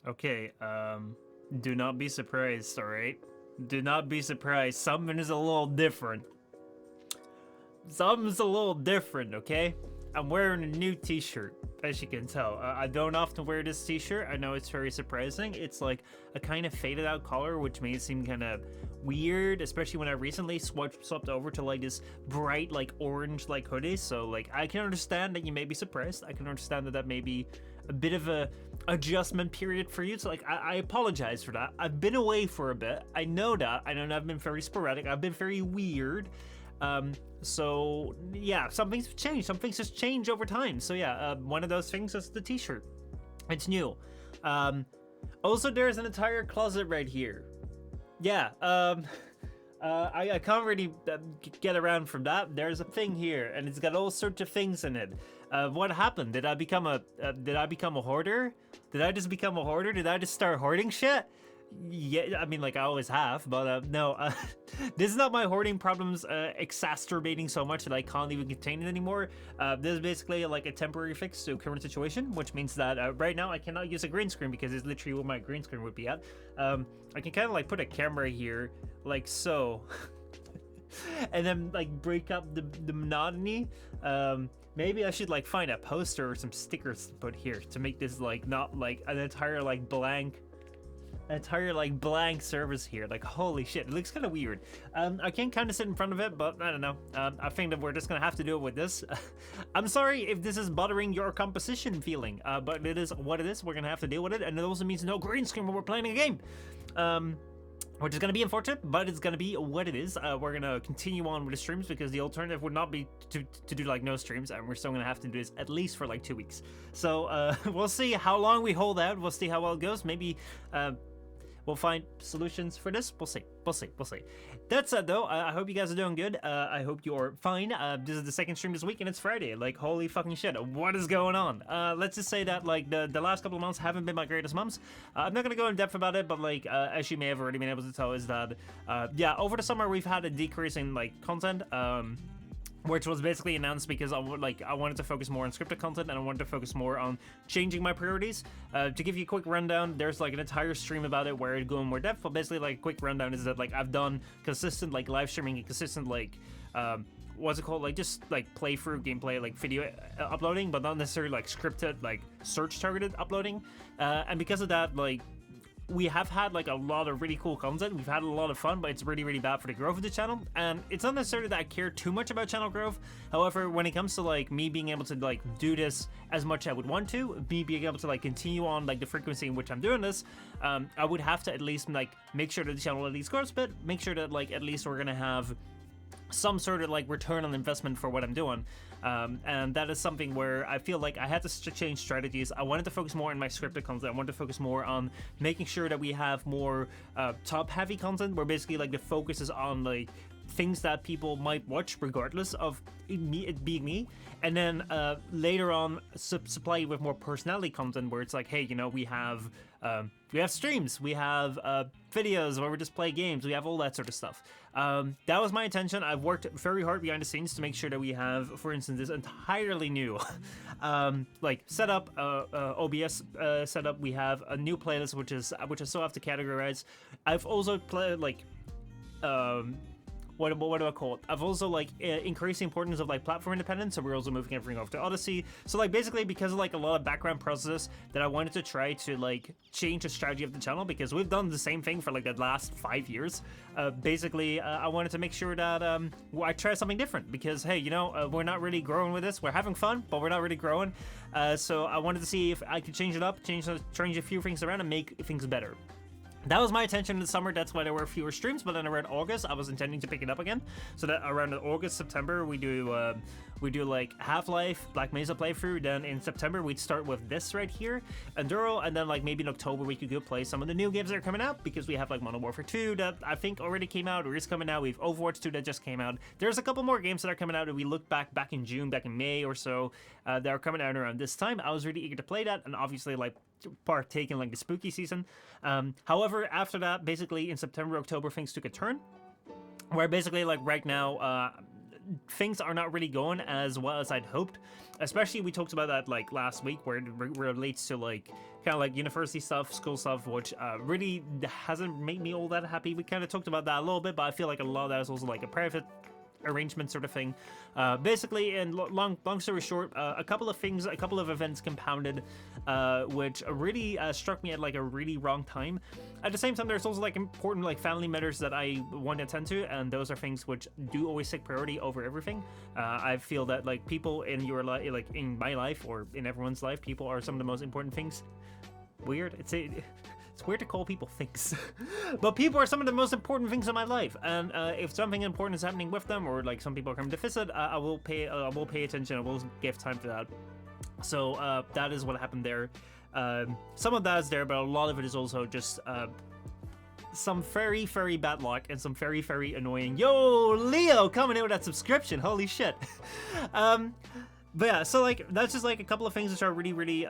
Okay, do not be surprised, alright? Do not be surprised. Something is a little different. Something's a little different, okay? I'm wearing a new t-shirt, as you can tell. I don't often wear this t-shirt. I know it's very surprising. It's like a kind of faded out color, which may seem kind of weird, especially when I recently swapped over to like this bright like orange like hoodie. So like I can understand that you may be surprised. I can understand that that may be a bit of a adjustment period for you. So like I apologize for that. I've been away for a bit. I know that. I know that I've been very sporadic. I've been very weird. So yeah, some things have changed. Some things just change over time. So yeah, one of those things is the t-shirt. It's new. Also, there's an entire closet right here. Yeah, I can't really get around from that. There's a thing here, and it's got all sorts of things in it. What happened? Did I become a hoarder? Did I just become a hoarder? Did I just start hoarding shit? Yeah, I mean, like I always have, but no, this is not my hoarding problems exacerbating so much that I can't even contain it anymore. This is basically like a temporary fix to a current situation, which means that right now I cannot use a green screen because it's literally where my green screen would be at. I can kind of like put a camera here, like so, and then like break up the monotony. Maybe I should like find a poster or some stickers to put here to make this like not like an entire like blank surface here. Like holy shit, it looks kind of weird. I can kind of sit in front of it, but I don't know. I think that we're just gonna have to do it with this. I'm sorry if this is bothering your composition feeling, but it is what it is. We're gonna have to deal with it, and it also means no green screen when we're playing a game. Which is going to be unfortunate, but it's going to be what it is. We're going to continue on with the streams because the alternative would not be to do like no streams, and we're still going to have to do this at least for like 2 weeks. So we'll see how long we hold out. We'll see how well it goes. Maybe we'll find solutions for this. We'll see. That said, though, I hope you guys are doing good. I hope you're fine. This is the second stream this week, and it's Friday. Like, holy fucking shit, what is going on? Let's just say that, like, the last couple of months haven't been my greatest months. I'm not gonna go in depth about it, but, like, as you may have already been able to tell, is that, yeah, over the summer, we've had a decrease in, like, content. Which was basically announced because I wanted to focus more on scripted content, and I wanted to focus more on changing my priorities. To give you a quick rundown, there's like an entire stream about it where I go in more depth, but basically like a quick rundown is that like I've done consistent like live streaming and consistent like what's it called, like just like playthrough gameplay, like video uploading, but not necessarily like scripted like search targeted uploading, and because of that, like we have had like a lot of really cool content. We've had a lot of fun, but it's really, really bad for the growth of the channel. And it's not necessarily that I care too much about channel growth. However, when it comes to like me being able to like do this as much as I would want to, me being able to like continue on like the frequency in which I'm doing this, I would have to at least like make sure that the channel at least grows a bit, make sure that like at least we're gonna have some sort of like return on investment for what I'm doing, and that is something where I feel like I had to change strategies. I wanted to focus more on my scripted content. I wanted to focus more on making sure that we have more top heavy content, where basically like the focus is on like things that people might watch regardless of it being me, and then later on supply with more personality content where it's like, hey, you know, we have streams, we have videos where we just play games, we have all that sort of stuff. That was my intention. I've worked very hard behind the scenes to make sure that we have, for instance, this entirely new like setup, OBS setup. We have a new playlist which I still have to categorize. I've also played like what do I call it? I've also like increased the importance of like platform independence, so we're also moving everything over to Odysee. So like basically because of like a lot of background processes that I wanted to try to like change the strategy of the channel, because we've done the same thing for like the last 5 years. Basically, I wanted to make sure that I try something different, because hey, you know, we're not really growing with this. We're having fun, but we're not really growing. So I wanted to see if I could change it up, change a few things around, and make things better. That was my intention in the summer. That's why there were fewer streams. But then around August, I was intending to pick it up again. So that around August, September, we do like Half-Life, Black Mesa playthrough. Then in September, we'd start with this right here, Enderal, and then like maybe in October we could go play some of the new games that are coming out, because we have like Modern Warfare 2 that I think already came out or is coming out. We have Overwatch 2 that just came out. There's a couple more games that are coming out. If we look back in June, back in May or so, that are coming out around this time. I was really eager to play that, and obviously like partake in like the spooky season. However, after that, basically in September, October, things took a turn, where basically like right now things are not really going as well as I'd hoped. Especially we talked about that like last week, where it relates to like kind of like university stuff, school stuff, which really hasn't made me all that happy. We kind of talked about that a little bit, but I feel like a lot of that is also like a private arrangement sort of thing. Basically, and long story short, a couple of events compounded, which really struck me at like a really wrong time. At the same time, there's also like important like family matters that I want to attend to, and those are things which do always take priority over everything. I feel that like people in your life, like in my life or in everyone's life, people are some of the most important things. Weird. It's weird to call people things, but people are some of the most important things in my life. And if something important is happening with them, or like some people are coming to visit, I will pay attention. I will give time for that. So that is what happened there. Some of that is there, but a lot of it is also just some very, very bad luck and some very, very annoying. Yo, Leo coming in with that subscription. Holy shit. But yeah, so like that's just like a couple of things which are really, really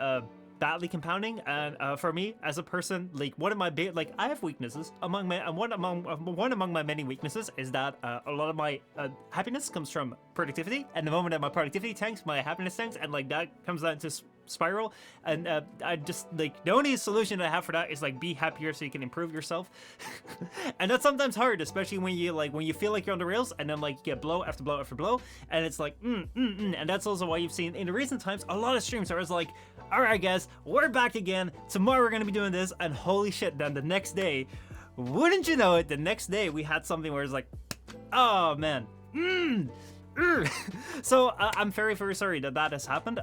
badly compounding. And for me as a person, like one of my big, like I have weaknesses among my one among my many weaknesses is that a lot of my happiness comes from productivity, and the moment that my productivity tanks, my happiness tanks, and like that comes down to spiral. And I just like the only solution I have for that is like be happier so you can improve yourself. And that's sometimes hard, especially when you feel like you're on the rails, and then like you get blow after blow after blow, and it's like and that's also why you've seen in the recent times a lot of streams where I was like, all right guys, we're back again, tomorrow we're gonna be doing this, and holy shit, then the next day, wouldn't you know it, the next day we had something where it's like, oh man, So I'm very, very sorry that that has happened.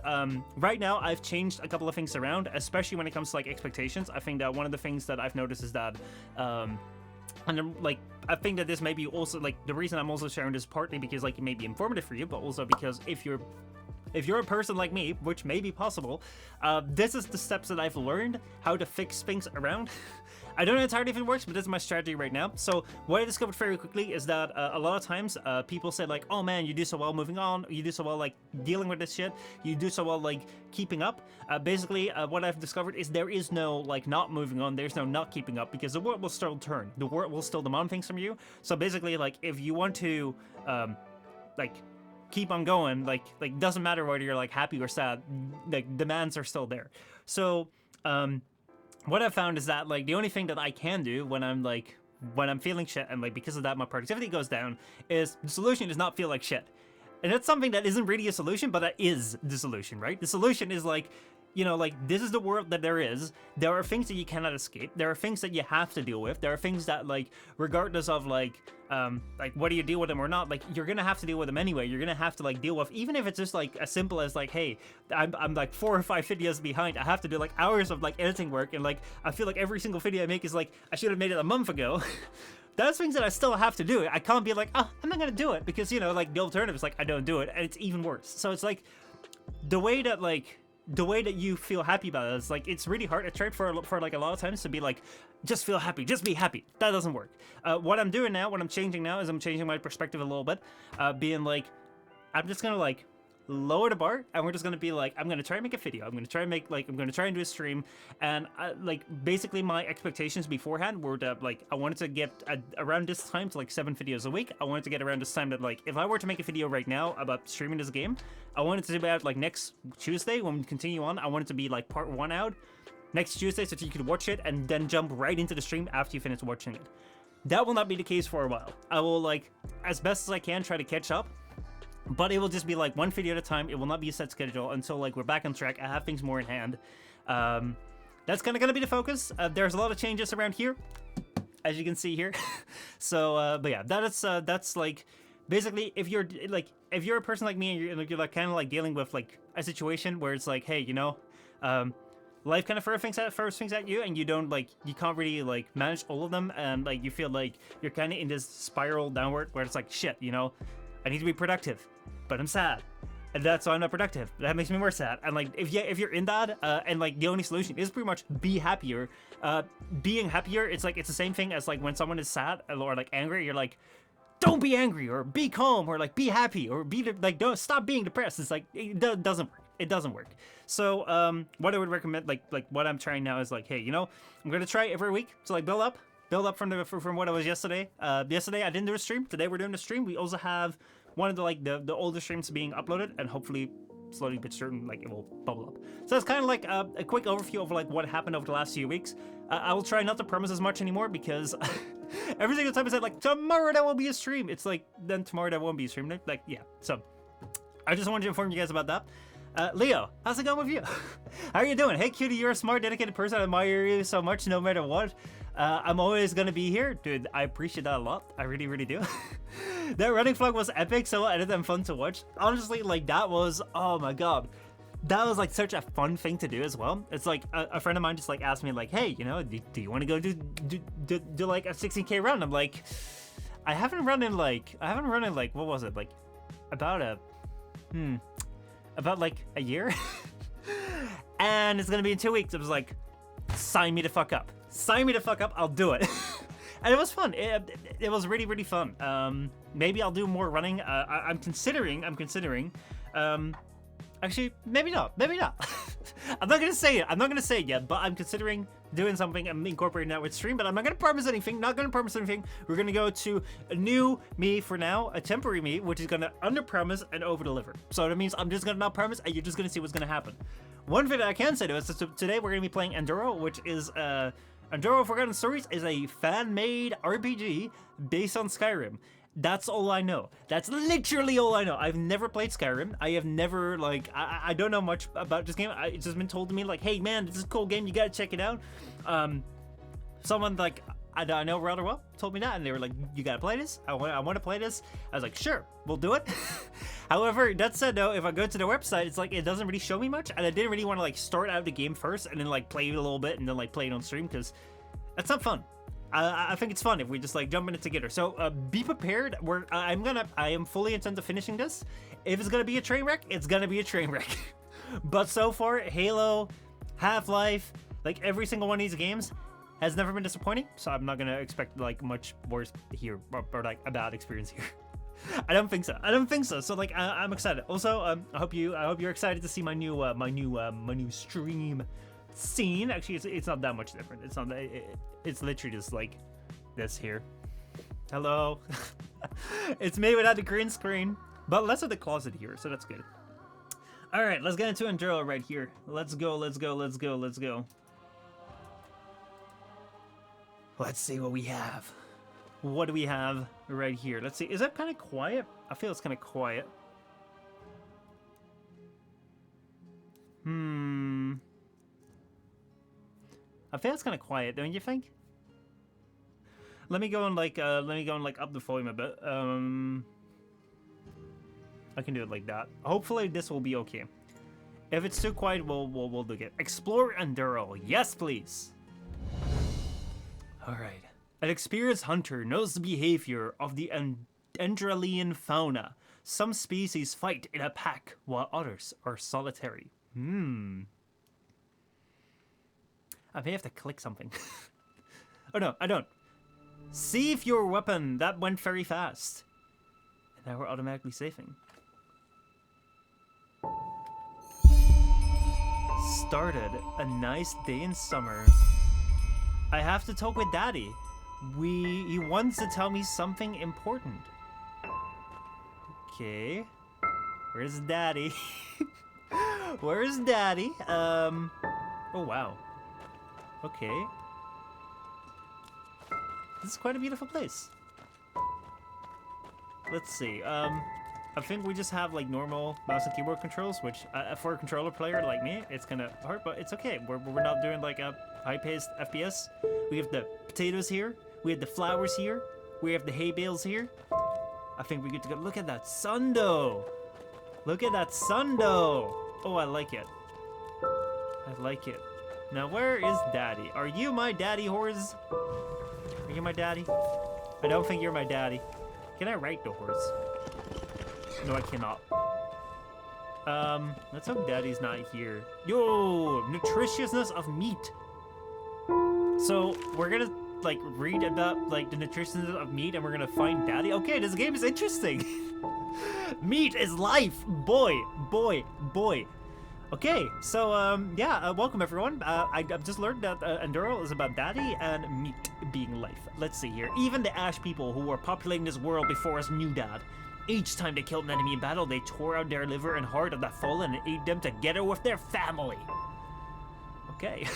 Right now I've changed a couple of things around, especially when it comes to like expectations. I think that one of the things that I've noticed is that and like I think that this may be also like the reason I'm also sharing this partly because like it may be informative for you, but also because if you're a person like me, which may be possible, this is the steps that I've learned how to fix things around. I don't know entirely if it works, but this is my strategy right now. So what I discovered very quickly is that a lot of times people say like, oh man, you do so well moving on, you do so well like dealing with this shit, you do so well like keeping up. Basically, what I've discovered is there is no like not moving on, there's no not keeping up, because the world will still turn, the world will still demand things from you. So basically, like if you want to like keep on going, like doesn't matter whether you're like happy or sad, like demands are still there. So what I've found is that like the only thing that I can do when I'm feeling shit, and like because of that my productivity goes down, is the solution is not feel like shit. And that's something that isn't really a solution, but that is the solution, right? The solution is like, you know, like this is the world that there is. There are things that you cannot escape. There are things that you have to deal with. There are things that like, regardless of like whether you deal with them or not, like you're gonna have to deal with them anyway. You're gonna have to like deal with, even if it's just like as simple as like, hey, I'm like 4 or 5 videos behind. I have to do like hours of like editing work, and like I feel like every single video I make is like I should have made it a month ago. That's things that I still have to do. I can't be like, oh, I'm not gonna do it, because you know, like the alternative is like I don't do it, and it's even worse. So it's like the way that you feel happy about it is like, it's really hard. I tried for like a lot of times to be like, just feel happy, just be happy. That doesn't work. What I'm doing now, what I'm changing now is I'm changing my perspective a little bit, being like, I'm just gonna like lower the bar, and we're just gonna be like, I'm gonna try and make a video. I'm gonna try and do a stream, and like basically my expectations beforehand were that like I wanted to get around this time to like 7 videos a week. I wanted to get around this time that like if I were to make a video right now about streaming this game, I wanted to be out like next Tuesday when we continue on. I wanted to be like part 1 out next Tuesday so that you could watch it and then jump right into the stream after you finish watching it. That will not be the case for a while. I will like as best as I can try to catch up, but it will just be like 1 video at a time. It will not be a set schedule until like we're back on track. I have things more in hand. That's kind of going to be the focus. There's a lot of changes around here, as you can see here. So, but yeah, that's like basically if you're a person like me and you're like kind of like dealing with like a situation where it's like, hey, you know, life kind of throws things at you, and you can't really like manage all of them, and like you feel like you're kind of in this spiral downward where it's like, shit, you know, I need to be productive, but I'm sad, and that's why I'm not productive. That makes me more sad. And like if you're in that, and like the only solution is pretty much be happier. Being happier, it's like it's the same thing as like when someone is sad or like angry, you're like, don't be angry, or be calm, or like be happy, or don't stop being depressed. It's like it doesn't work. It doesn't work. So what I would recommend, like what I'm trying now is like, hey, you know, I'm gonna try every week to like build up from what I was yesterday. Yesterday I didn't do a stream. Today we're doing a stream. We also have one of the older streams being uploaded, and hopefully slowly but certain, like, it will bubble up. So it's kind of like a quick overview of like what happened over the last few weeks. I will try not to promise as much anymore because every single time I said like tomorrow there will be a stream, it's like then tomorrow there won't be a stream. Like, yeah. So I just wanted to inform you guys about that. Leo, how's it going with you? How are you doing? Hey, cutie, you're a smart, dedicated person. I admire you so much, no matter what. I'm always gonna be here. Dude, I appreciate that a lot. I really, really do. That running flag was epic, so edited and fun to watch. Honestly, like, that was, oh my god. That was, like, such a fun thing to do as well. It's like, a friend of mine just, like, asked me, like, hey, you know, do you want to go do like, a 16k run? I'm like, I haven't run in, like, what was it? Like, about like a year? And it's gonna be in 2 weeks. It was like, sign me the fuck up. Sign me the fuck up, I'll do it. And it was fun. It was really, really fun. Maybe I'll do more running. I'm considering. Actually, maybe not. I'm not gonna say it yet, but I'm considering doing something. I'm incorporating that with stream, but I'm not gonna promise anything. We're gonna go to a new me for now, a temporary me, which is gonna under-promise and over-deliver. So that means I'm just gonna not promise, and you're just gonna see what's gonna happen. One thing that I can say though is that today we're gonna be playing Enderal, which is Enderal Forgotten Stories is a fan-made RPG based on Skyrim. That's all I know. That's literally all I know. I've never played Skyrim. I have never, like, I don't know much about this game. It's just been told to me, like, hey, man, this is a cool game. You gotta check it out. Someone, like, I know rather well told me that, and they were like, you gotta play this? I want to play this. I was like, sure, we'll do it. However, that said, though, if I go to the website, it's like, it doesn't really show me much, and I didn't really want to, like, start out the game first, and then, like, play it a little bit, and then, like, play it on stream, because that's not fun. I think it's fun if we just like jump in it together. So be prepared. I am fully intent to finishing this. If it's gonna be a train wreck, it's gonna be a train wreck. But so far, Halo, Half-Life, like every single one of these games has never been disappointing. So I'm not gonna expect like much worse here or like a bad experience here. I don't think so. So like I'm excited. Also, I hope you're excited to see my new stream scene. Actually, it's not that much different. It's literally just like this here. Hello. It's made without the green screen, but less of the closet here, so that's good. All right, let's get into Enderal right here. Let's go. Let's see what we have. What do we have right here? Let's see. Is that kind of quiet? I feel it's kind of quiet. I feel it's kind of quiet, don't you think? Let me go and like up the volume a bit. I can do it like that. Hopefully this will be okay. If it's too quiet, we'll do it. Explore Enderal. Yes, please. All right. An experienced hunter knows the behavior of the Enderalian fauna. Some species fight in a pack, while others are solitary. I may have to click something. Oh no, I don't. Save your weapon. That went very fast. And now we're automatically saving. Started a nice day in summer. I have to talk with Daddy. He wants to tell me something important. Okay. Where's Daddy? Where's Daddy? Oh wow. Okay. This is quite a beautiful place. Let's see. I think we just have like normal mouse and keyboard controls, which for a controller player like me, it's kind of hard, but it's okay. We're not doing like a high-paced FPS. We have the potatoes here. We have the flowers here. We have the hay bales here. I think we get to go. Look at that sun though. Look at that sun though. Oh, I like it. I like it. Now, where is Daddy? Are you my daddy, horse? Are you my daddy? I don't think you're my daddy. Can I ride the horse? No, I cannot. Let's hope Daddy's not here. Yo, nutritiousness of meat. So, we're gonna, like, read about, like, the nutritiousness of meat and we're gonna find Daddy. Okay, this game is interesting. Meat is life. Boy. Okay, so, yeah, welcome everyone. I've just learned that Enderal is about Daddy and meat being life. Let's see here. Even the Ash people who were populating this world before us knew that. Each time they killed an enemy in battle, they tore out their liver and heart of the fallen and ate them together with their family. Okay.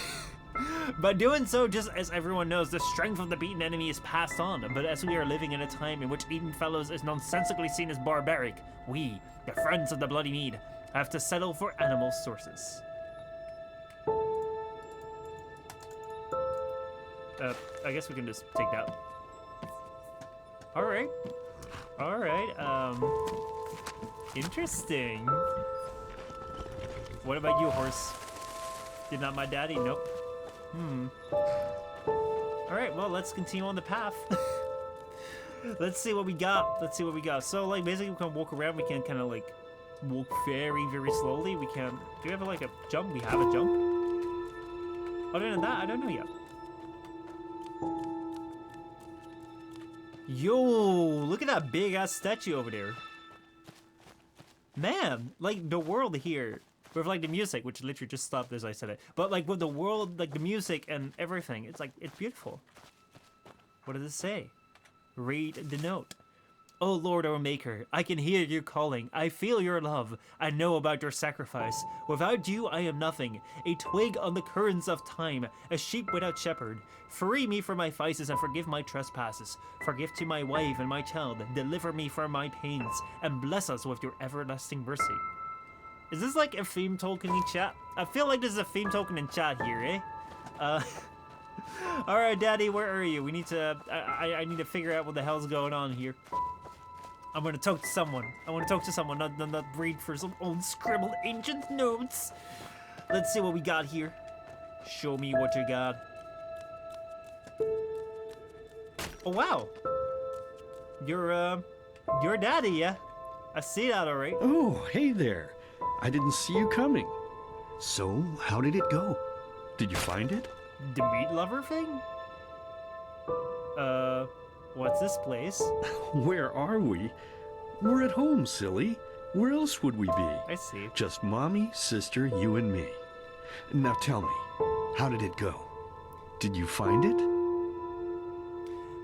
By doing so, just as everyone knows, the strength of the beaten enemy is passed on. But as we are living in a time in which eating fellows is nonsensically seen as barbaric, we, the friends of the Bloody Mead, have to settle for animal sources. I guess we can just take that. Alright. Interesting. What about you, horse? You're not my daddy? Nope. Alright, well, let's continue on the path. Let's see what we got. So, like, basically we can walk around. We can kind of, like, walk very, very slowly. We can... Do we have, like, a jump? We have a jump. Other than that, I don't know yet. Yo, look at that big-ass statue over there. Man, like, the world here... With, like, the music, which literally just stopped as I said it. But, like, with the world, like, the music and everything, it's, like, it's beautiful. What does it say? Read the note. Oh, Lord, our Maker, I can hear you calling. I feel your love. I know about your sacrifice. Without you, I am nothing. A twig on the currents of time. A sheep without shepherd. Free me from my vices and forgive my trespasses. Forgive to my wife and my child. Deliver me from my pains. And bless us with your everlasting mercy. Is this like a theme token in chat? I feel like this is a theme token in chat here, eh? Alright, Daddy, where are you? We need to... I need to figure out what the hell's going on here. I'm gonna talk to someone. I want to talk to someone, not read for some old scribbled ancient notes. Let's see what we got here. Show me what you got. Oh, wow. You're Daddy, yeah? I see that, alright. Oh, hey there. I didn't see you coming. So, how did it go? Did you find it? The meat lover thing? What's this place? Where are we? We're at home, silly. Where else would we be? I see. Just Mommy, sister, you and me. Now tell me, how did it go? Did you find it?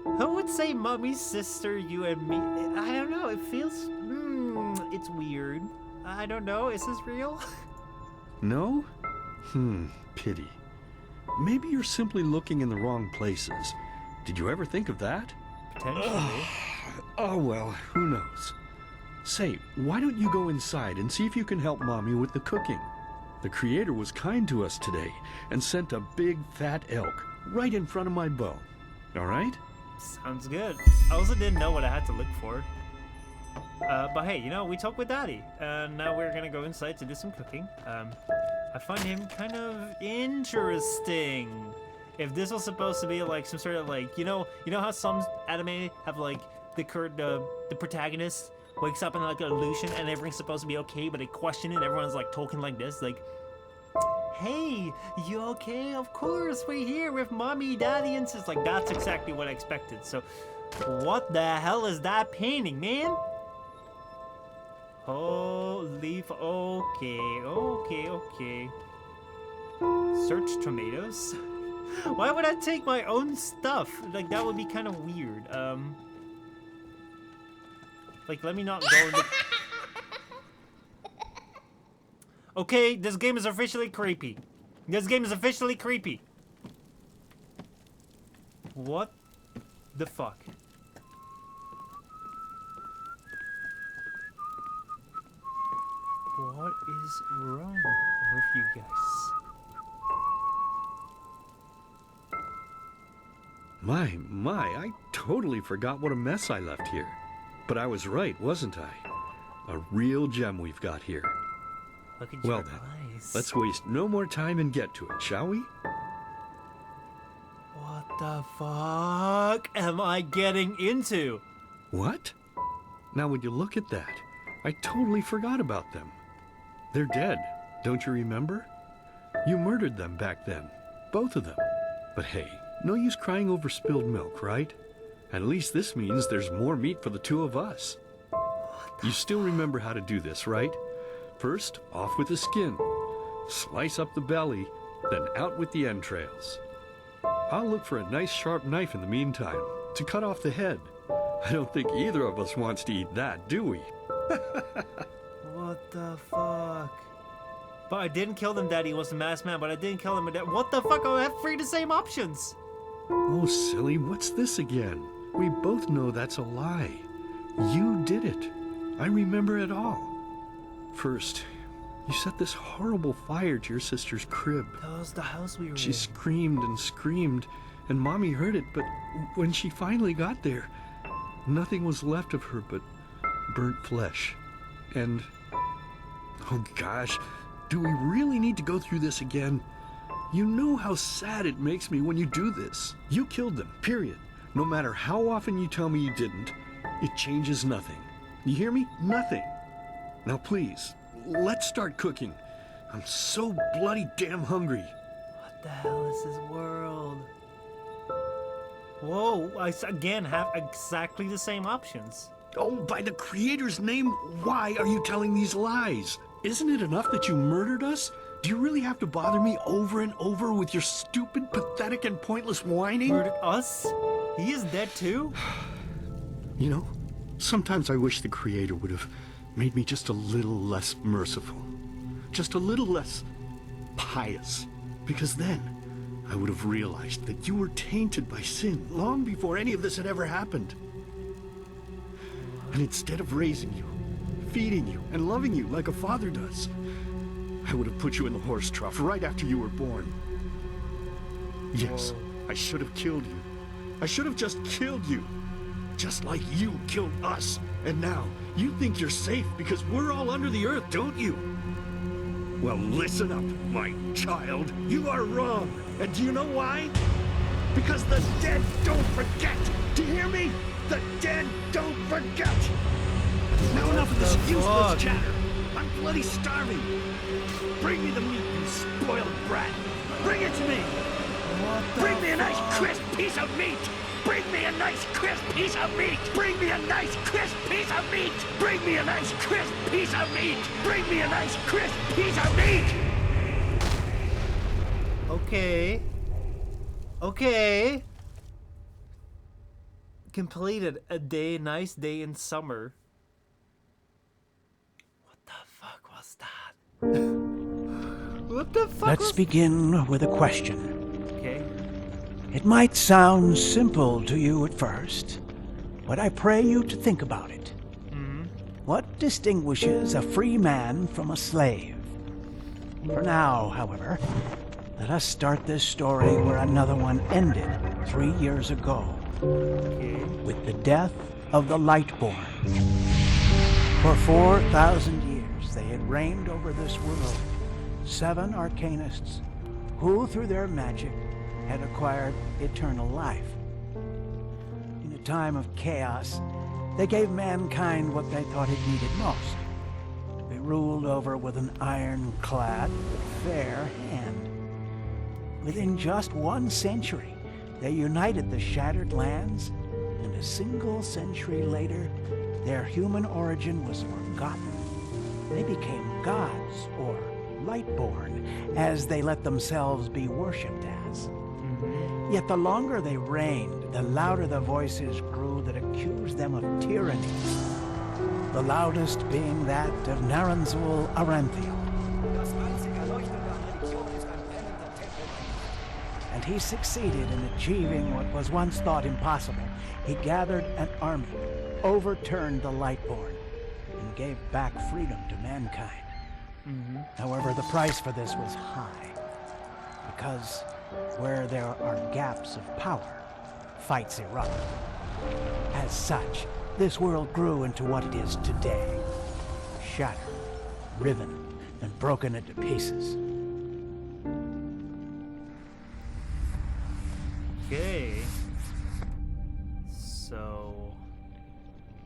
Who would say Mommy, sister, you and me? I don't know, it feels... it's weird. I don't know, is this real? No? Pity. Maybe you're simply looking in the wrong places. Did you ever think of that? Potentially. Oh well, who knows? Say, why don't you go inside and see if you can help Mommy with the cooking? The Creator was kind to us today and sent a big fat elk right in front of my bow. Alright? Sounds good. I also didn't know what I had to look for. But hey, you know, we talked with Daddy, and now we're gonna go inside to do some cooking. I find him kind of interesting. If this was supposed to be like some sort of like, you know how some anime have like the protagonist wakes up in like an illusion and everything's supposed to be okay, but they question it and everyone's like talking like this, like, hey, you okay? Of course, we're here with Mommy, Daddy, and sis. Like, that's exactly what I expected. So, what the hell is that painting, man? Oh, leaf. Okay. Search tomatoes. Why would I take my own stuff? Like, that would be kind of weird. Like, let me not go into... Okay, this game is officially creepy. What the fuck? What is wrong with you guys? My, I totally forgot what a mess I left here. But I was right, wasn't I? A real gem we've got here. Look at well your then, eyes. let's waste no more time and get to it, shall we? What the fuck am I getting into? What? Now would you look at that? I totally forgot about them. They're dead, don't you remember? You murdered them back then, both of them. But hey, no use crying over spilled milk, right? At least this means there's more meat for the two of us. You still remember how to do this, right? First, off with the skin. Slice up the belly, then out with the entrails. I'll look for a nice sharp knife in the meantime to cut off the head. I don't think either of us wants to eat that, do we? What the fuck? But I didn't kill them, Daddy. He was the masked man, but I didn't kill him. What the fuck? I have three the same options. Oh, silly, what's this again? We both know that's a lie. You did it. I remember it all. First, you set this horrible fire to your sister's crib. That was the house we were in. She screamed and screamed, and Mommy heard it, but when she finally got there, nothing was left of her but burnt flesh. And, oh gosh, do we really need to go through this again? You know how sad it makes me when you do this. You killed them, period. No matter how often you tell me you didn't, it changes nothing. You hear me? Nothing. Now please, let's start cooking. I'm so bloody damn hungry. What the hell is this world? Whoa, I again have exactly the same options. Oh, by the Creator's name, why are you telling these lies? Isn't it enough that you murdered us? Do you really have to bother me over and over with your stupid, pathetic, and pointless whining? Murdered us? He is dead too? You know, sometimes I wish the Creator would have made me just a little less merciful. Just a little less pious. Because then I would have realized that you were tainted by sin long before any of this had ever happened. And instead of raising you, feeding you, and loving you like a father does, I would have put you in the horse trough right after you were born. Yes, I should have killed you. I should have just killed you. Just like you killed us. And now, you think you're safe because we're all under the earth, don't you? Well, listen up, my child. You are wrong. And do you know why? Because the dead don't forget. Do you hear me? The dead don't forget. Now enough of this useless chatter. I'm bloody starving. Bring me the meat, you spoiled brat. Bring it to me. Bring me a nice crisp piece of meat. Bring me a nice crisp piece of meat. Bring me a nice crisp piece of meat. Bring me a nice crisp piece of meat. Bring me a nice crisp piece of meat. Okay. Okay. Completed a nice day in summer. What the fuck was that? What the fuck? Let's begin with a question. Okay. It might sound simple to you at first, but I pray you to think about it. What distinguishes a free man from a slave? For now, however, let us start this story where another one ended 3 years ago. Okay. With the death of the Lightborn. For 4,000 years they had reigned over this world, 7 arcanists who, through their magic, had acquired eternal life. In a time of chaos, they gave mankind what they thought it needed most, to be ruled over with an ironclad, fair hand. Within just 1 century, they united the shattered lands, and a single century later, their human origin was forgotten. They became gods, or Lightborn, as they let themselves be worshipped as. Yet the longer they reigned, the louder the voices grew that accused them of tyranny. The loudest being that of Naranzul Aranthiel. And he succeeded in achieving what was once thought impossible. He gathered an army, overturned the Lightborn, and gave back freedom to mankind. However, the price for this was high, because where there are gaps of power, fights erupt. As such, this world grew into what it is today, shattered, riven, and broken into pieces. Okay. So...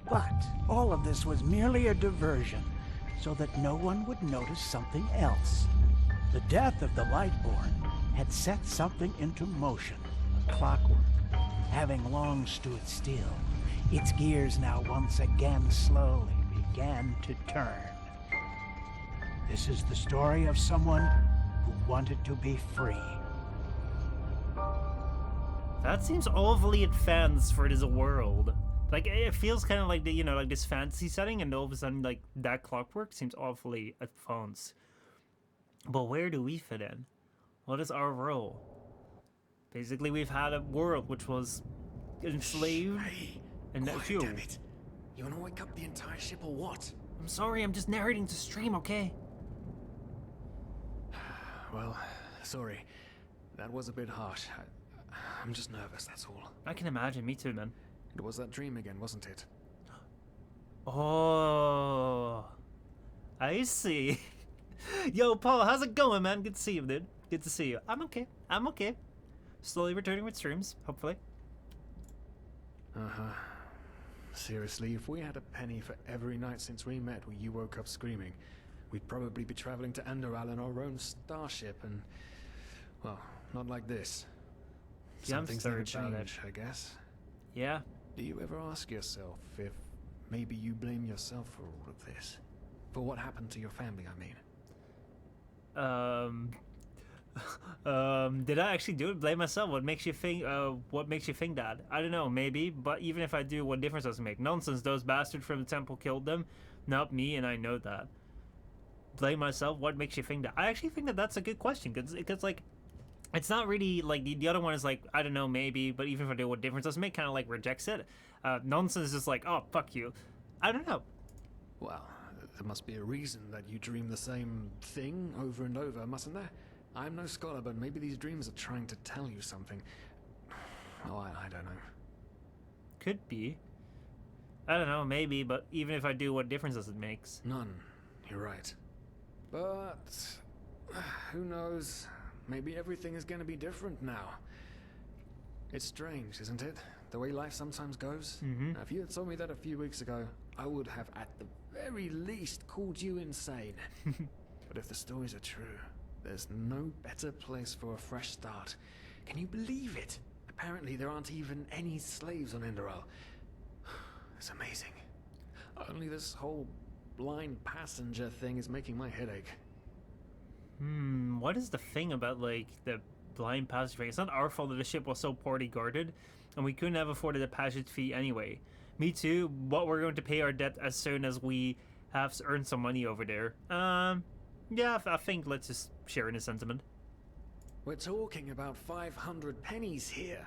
But all of this was merely a diversion, so that no one would notice something else. The death of the Lightborn had set something into motion, a clockwork, having long stood still. Its gears now once again slowly began to turn. This is the story of someone who wanted to be free. That seems awfully advanced for this world. Like, it feels kind of like the, like this fantasy setting, and all of a sudden, like, that clockwork seems awfully advanced. But where do we fit in? What is our role? Basically, we've had a world which was enslaved, Hey, and quiet, that's you. damn it. You wanna wake up the entire ship or what? I'm sorry, I'm just narrating to stream, okay? Well, sorry. That was a bit harsh. I'm just nervous, that's all. I can imagine, me too, man. It was that dream again, wasn't it? Oh, I see. Yo, Paul, how's it going, man? Good to see you, dude. Good to see you. I'm okay. I'm okay. Slowly returning with streams, hopefully. Uh-huh. Seriously, if we had a penny for every night since we met where you woke up screaming, we'd probably be traveling to Enderal in our own starship and... well, not like this. Yeah, Some I'm things sorry never about change, I guess. Yeah. Do you ever ask yourself if maybe you blame yourself for all of this? For what happened to your family, I mean? Did I actually do it? Blame myself. What makes you think that? I don't know, maybe, but even if I do, what difference does it make? Nonsense, those bastards from the temple killed them, not me, and I know that. Blame myself, what makes you think that? I actually think that that's a good question, because like, it's not really, like, the other one is like, I don't know, maybe, but even if I do, what difference does it make? Kind of like rejects it. Nonsense is like, oh, fuck you. I don't know. Well, there must be a reason that you dream the same thing over and over, mustn't there? I'm no scholar, but maybe these dreams are trying to tell you something. Oh, I don't know. Could be. I don't know, maybe, but even if I do, what difference does it make? None. You're right. But who knows? Maybe everything is going to be different now. It's strange, isn't it? The way life sometimes goes. Now, if you had told me that a few weeks ago, I would have at the very least called you insane. But if the stories are true, there's no better place for a fresh start. Can you believe it? Apparently there aren't even any slaves on Enderal. It's amazing. Only this whole blind passenger thing is making my head ache. What is the thing about, like, the blind passage thing? It's not our fault that the ship was so poorly guarded, and we couldn't have afforded a passage fee anyway. Me too, but we're going to pay our debt as soon as we have earned some money over there. Yeah, I think let's just share in the sentiment. We're talking about 500 pennies here.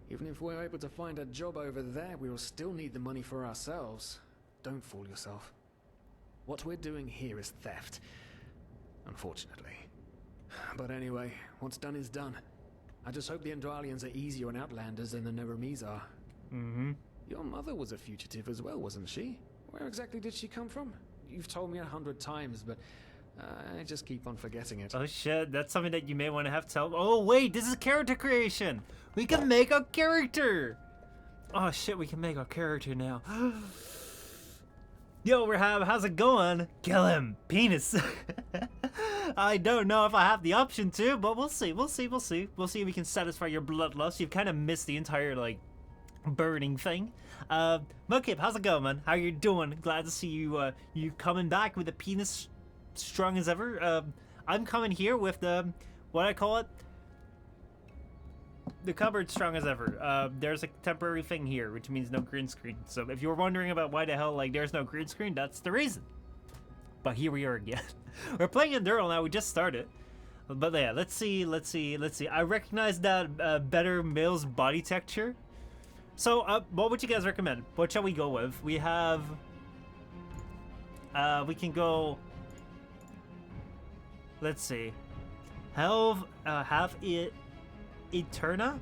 Even if we're able to find a job over there, we will still need the money for ourselves. Don't fool yourself. What we're doing here is theft. Unfortunately. But anyway, what's done is done. I just hope the Endralians are easier on Outlanders than the Neremes are. Your mother was a fugitive as well, wasn't she? Where exactly did she come from? You've told me 100 times, but I just keep on forgetting it. Oh shit, that's something that you may want to have to tell. Oh wait, this is character creation! We can make a character! Oh shit, we can make a character now. Yo, Rahab, how's it going? Kill him! Penis! I don't know if I have the option to, but we'll see, we'll see. We'll see if we can satisfy your bloodlust. You've kind of missed the entire, like, burning thing. Mudkip, how's it going, man? How you doing? Glad to see you, you coming back with a penis strong as ever. I'm coming here with the, what I call it? The cupboard strong as ever. There's a temporary thing here, which means no green screen. So if you were wondering about why the hell, like, there's no green screen, that's the reason. But here we are again. We're playing Enderal now, we just started. But yeah, let's see. I recognize that better male's body texture. So, what would you guys recommend? What shall we go with? We have... we can go... Let's see. Have it... Eterna?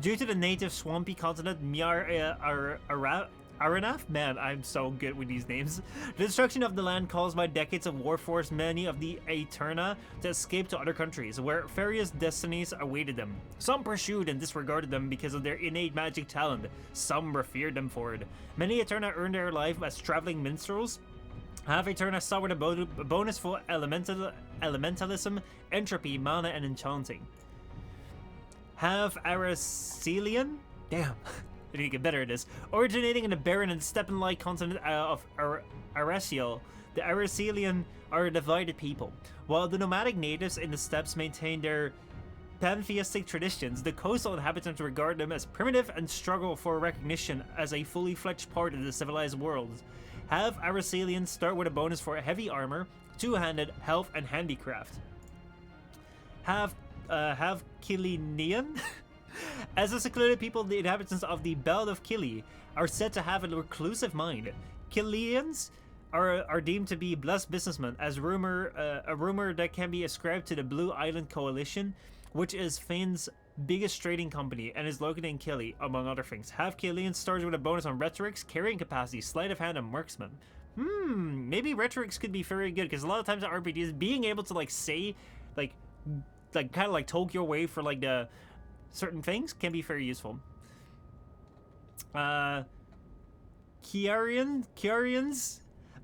Due to the native swampy continent Aranath? Man, I'm so good with these names. The destruction of the land caused by decades of war forced many of the Eterna to escape to other countries, where various destinies awaited them. Some pursued and disregarded them because of their innate magic talent. Some revered them for it. Many Eterna earned their life as traveling minstrels. Half Eterna suffered a bonus for elementalism, entropy, mana, and enchanting. Half Aracelian? Damn. I need to get better at this. Originating in the barren and steppe-like continent of Araciel, the Aracelian are a divided people. While the nomadic natives in the steppes maintain their pantheistic traditions, the coastal inhabitants regard them as primitive and struggle for recognition as a fully fledged part of the civilized world. Have Aracelians start with a bonus for heavy armor, two-handed, health, and handicraft. Have Kilinian? As a secluded people, the inhabitants of the Belt of Kili are said to have a reclusive mind. Kilians are deemed to be blessed businessmen, as a rumor that can be ascribed to the Blue Island Coalition, which is Fane's biggest trading company and is located in Kili, among other things. Have Kilians starts with a bonus on rhetorics, carrying capacity, sleight of hand, and marksman. Maybe rhetorics could be very good, because a lot of times in RPGs, being able to like say, like kind of like talk your way for like the certain things can be very useful. Kiarians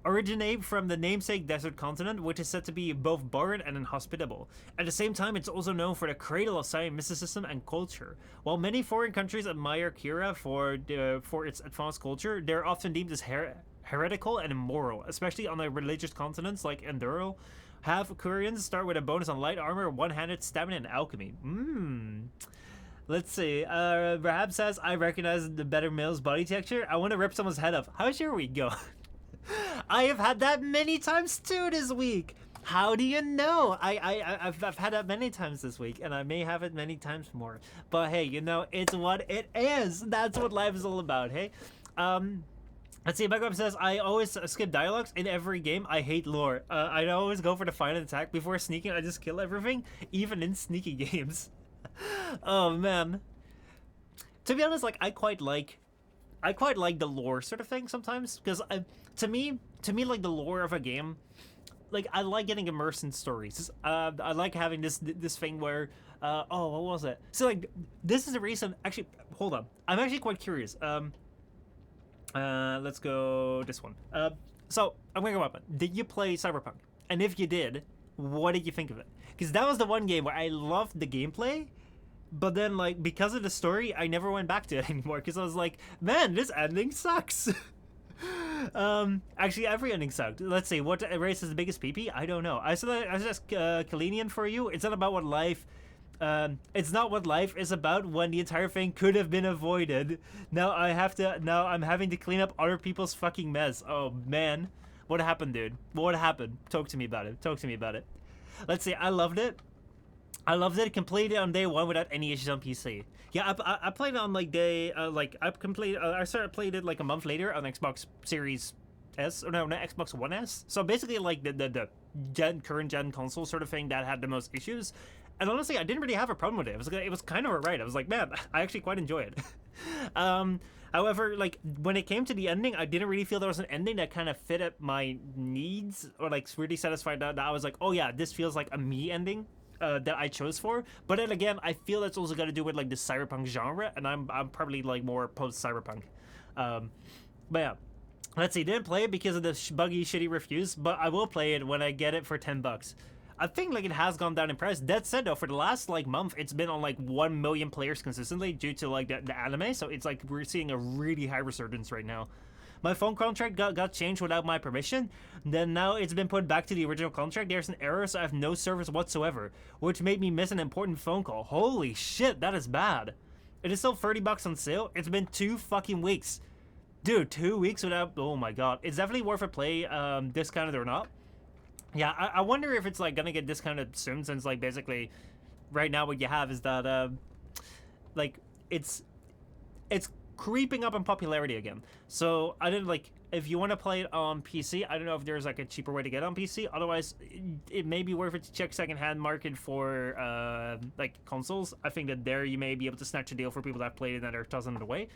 originate from the namesake desert continent, which is said to be both barren and inhospitable. At the same time, it's also known for the cradle of science, mysticism, and culture. While many foreign countries admire Kira for its advanced culture, they're often deemed as heretical and immoral, especially on the religious continents like Enderal. Have Kurians start with a bonus on light armor, one-handed, stamina, and alchemy. Let's see. Rahab says, I recognize the better male's body texture. I want to rip someone's head off. How sure we go? I have had that many times too this week. How do you know? I've had that many times this week, and I may have it many times more. But hey, you know, it's what it is. That's what life is all about, hey? Let's see, Backup says, I always skip dialogues in every game. I hate lore. I always go for the final attack. Before sneaking, I just kill everything, even in sneaky games. Oh, man. To be honest, like, I quite like the lore sort of thing sometimes, because to me, like, the lore of a game, like, I like getting immersed in stories. I like having this thing where, oh, what was it? So, like, this is a reason, actually, hold on. I'm actually quite curious. Let's go this one. So, I'm gonna go up. Did you play Cyberpunk? And if you did, what did you think of it? Because that was the one game where I loved the gameplay, but then, like, because of the story, I never went back to it anymore, because I was like, man, this ending sucks. Actually, every ending sucked. Let's see, what race is the biggest PP? I don't know. I suggest Kalinian for you. It's not about what life... it's not what life is about when the entire thing could have been avoided. Now I'm having to clean up other people's fucking mess. Oh, man. What happened, dude? What happened? Talk to me about it. Let's see, I loved it. Completed on day one without any issues on PC. Yeah, I played it on like day, I started playing it like a month later on Xbox Series S, or no, not Xbox One S. So basically like the current gen console sort of thing that had the most issues. And honestly, I didn't really have a problem with it. It was kind of alright. I was like, man, I actually quite enjoy it. However, like, when it came to the ending, I didn't really feel there was an ending that kind of fit at my needs, or like really satisfied that I was like, oh yeah, this feels like a me ending that I chose for. But then again, I feel that's also got to do with like the cyberpunk genre, and I'm probably like more post-cyberpunk. But yeah. Let's see, didn't play it because of the buggy, shitty reviews, but I will play it when I get it for $10. I think like it has gone down in price. That said though, for the last like month, it's been on like 1 million players consistently due to like the anime. So it's like we're seeing a really high resurgence right now. My phone contract got changed without my permission. Then now it's been put back to the original contract. There's an error, so I have no service whatsoever, which made me miss an important phone call. Holy shit, that is bad. It is still $30 on sale. It's been 2 fucking weeks. Dude, 2 weeks without... Oh my god. It's definitely worth a play, discounted or not. Yeah, I wonder if it's like gonna get discounted soon, since like basically right now what you have is that like it's creeping up in popularity again. So I didn't like, if you want to play it on PC, I don't know if there's like a cheaper way to get it on PC. Otherwise, it may be worth it to check secondhand market for like consoles. I think that there you may be able to snatch a deal for people that have played it and are tossing it away.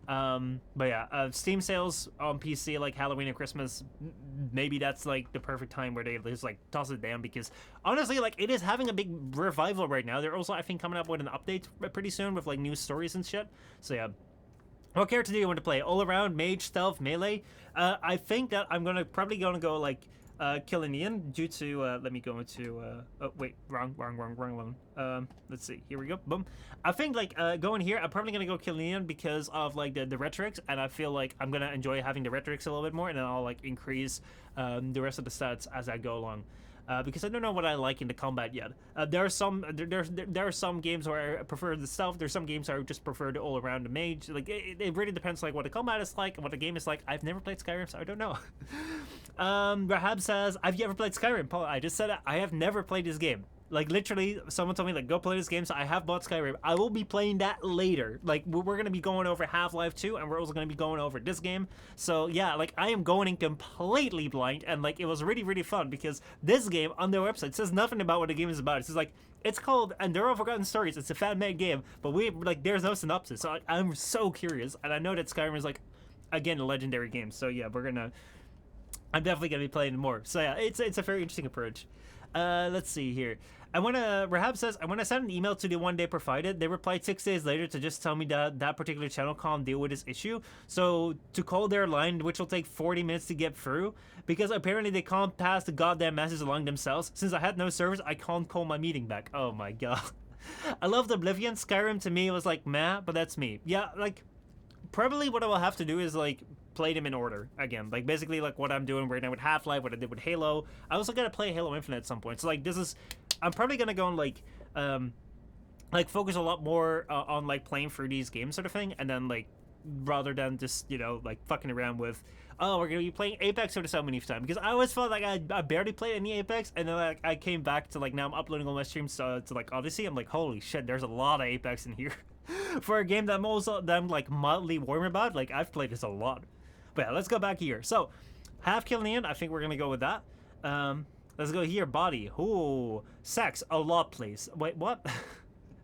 But yeah, Steam sales on PC like Halloween and Christmas, maybe that's like the perfect time where they just like toss it down, because honestly, like, it is having a big revival right now. They're also, I think, coming up with an update pretty soon with like new stories and shit. So yeah. What character do you want to play? All around, mage, stealth, melee? I think that I'm probably gonna go like Kilinian due to let me go into oh wait, wrong one. Let's see, here we go. Boom. I think like going here, I'm probably gonna go Kilinian because of like the rhetorics, and I feel like I'm gonna enjoy having the rhetorics a little bit more, and then I'll like increase the rest of the stats as I go along. because I don't know what I like in the combat yet. There are some games where I prefer the stealth. There's some games where I just prefer the all around the mage. Like it really depends like what the combat is like and what the game is like. I've never played Skyrim, so I don't know. Rahab says, "Have you ever played Skyrim?" Paul, I just said it. I have never played this game. Like literally, someone told me like go play this game, so I have bought Skyrim. I will be playing that later. Like we're gonna be going over Half-Life 2, and we're also gonna be going over this game. So yeah, like I am going in completely blind, and like it was really fun because this game on their website says nothing about what the game is about. It's just like it's called Enderal Forgotten Stories. It's a fan-made game, but there's no synopsis. So I'm so curious, and I know that Skyrim is like again a legendary game. So yeah, I'm definitely gonna be playing more. So yeah, it's a very interesting approach. Let's see here. Rahab says, I want to send an email to the one they provided. They replied 6 days later to just tell me that that particular channel can't deal with this issue. So to call their line, which will take 40 minutes to get through, because apparently they can't pass the goddamn message along themselves. Since I had no service, I can't call my meeting back. Oh my god. I loved Oblivion. Skyrim to me was like, meh, but that's me. Yeah, like, probably what I will have to do is like, play them in order again, like basically like what I'm doing right now with Half-Life, what I did with Halo. I also gotta play Halo Infinite at some point, so like I'm probably gonna go and like focus a lot more on like playing through these games sort of thing, and then like rather than just like fucking around with we're gonna be playing Apex sort of so many times, because I always felt like I barely played any Apex, and then like I came back to like now I'm uploading all my streams to like Odysee. I'm like, holy shit, there's a lot of Apex in here. For a game that I'm like mildly warm about. Like I've played this a lot. But yeah, let's go back here. So, half Killian, I think we're gonna go with that. Let's go here. Body. Ooh, sex. A lot, please. Wait, what?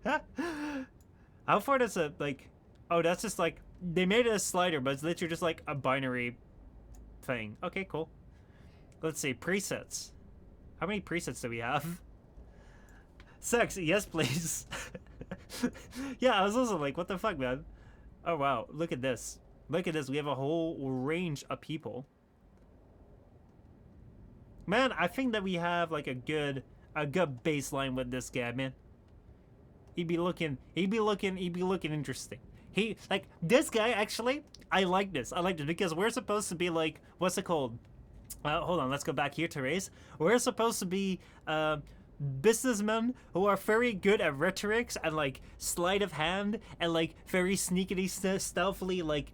How far does it like? Oh, that's just like they made it a slider, but it's literally just like a binary thing. Okay, cool. Let's see presets. How many presets do we have? Sex. Yes, please. Yeah, I was also like, what the fuck, man? Oh wow, look at this. Look at this, we have a whole range of people. Man, I think that we have like a good baseline with this guy, man. He'd be looking interesting. This guy actually, I like this because we're supposed to be like, what's it called? Hold on, let's go back here to race. We're supposed to be businessmen who are very good at rhetorics and like sleight of hand and like very sneakily stealthily like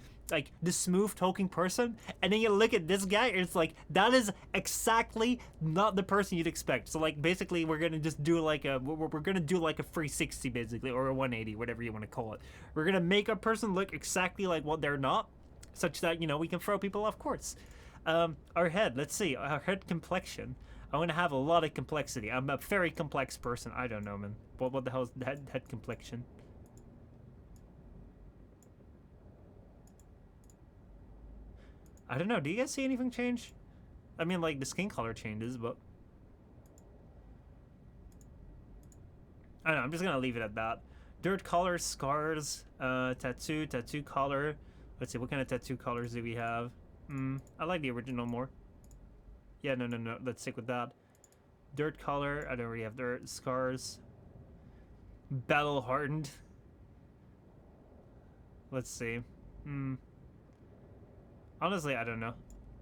the smooth talking person, and then you look at this guy and it's like that is exactly not the person you'd expect. So like basically we're gonna just do like we're gonna do like a 360 basically, or a 180, whatever you want to call it. We're gonna make a person look exactly like what they're not, such that we can throw people off course. Our head, let's see, our head complexion. I'm gonna have a lot of complexity. I'm a very complex person. I don't know, man. What the hell is head complexion? I don't know. Do you guys see anything change? I mean, like, the skin color changes, but I don't know. I'm just gonna leave it at that. Dirt color, scars, tattoo color. Let's see, what kind of tattoo colors do we have? I like the original more. Yeah, no. Let's stick with that. Dirt color. I don't really have dirt. Scars. Battle hardened. Let's see. Honestly, I don't know.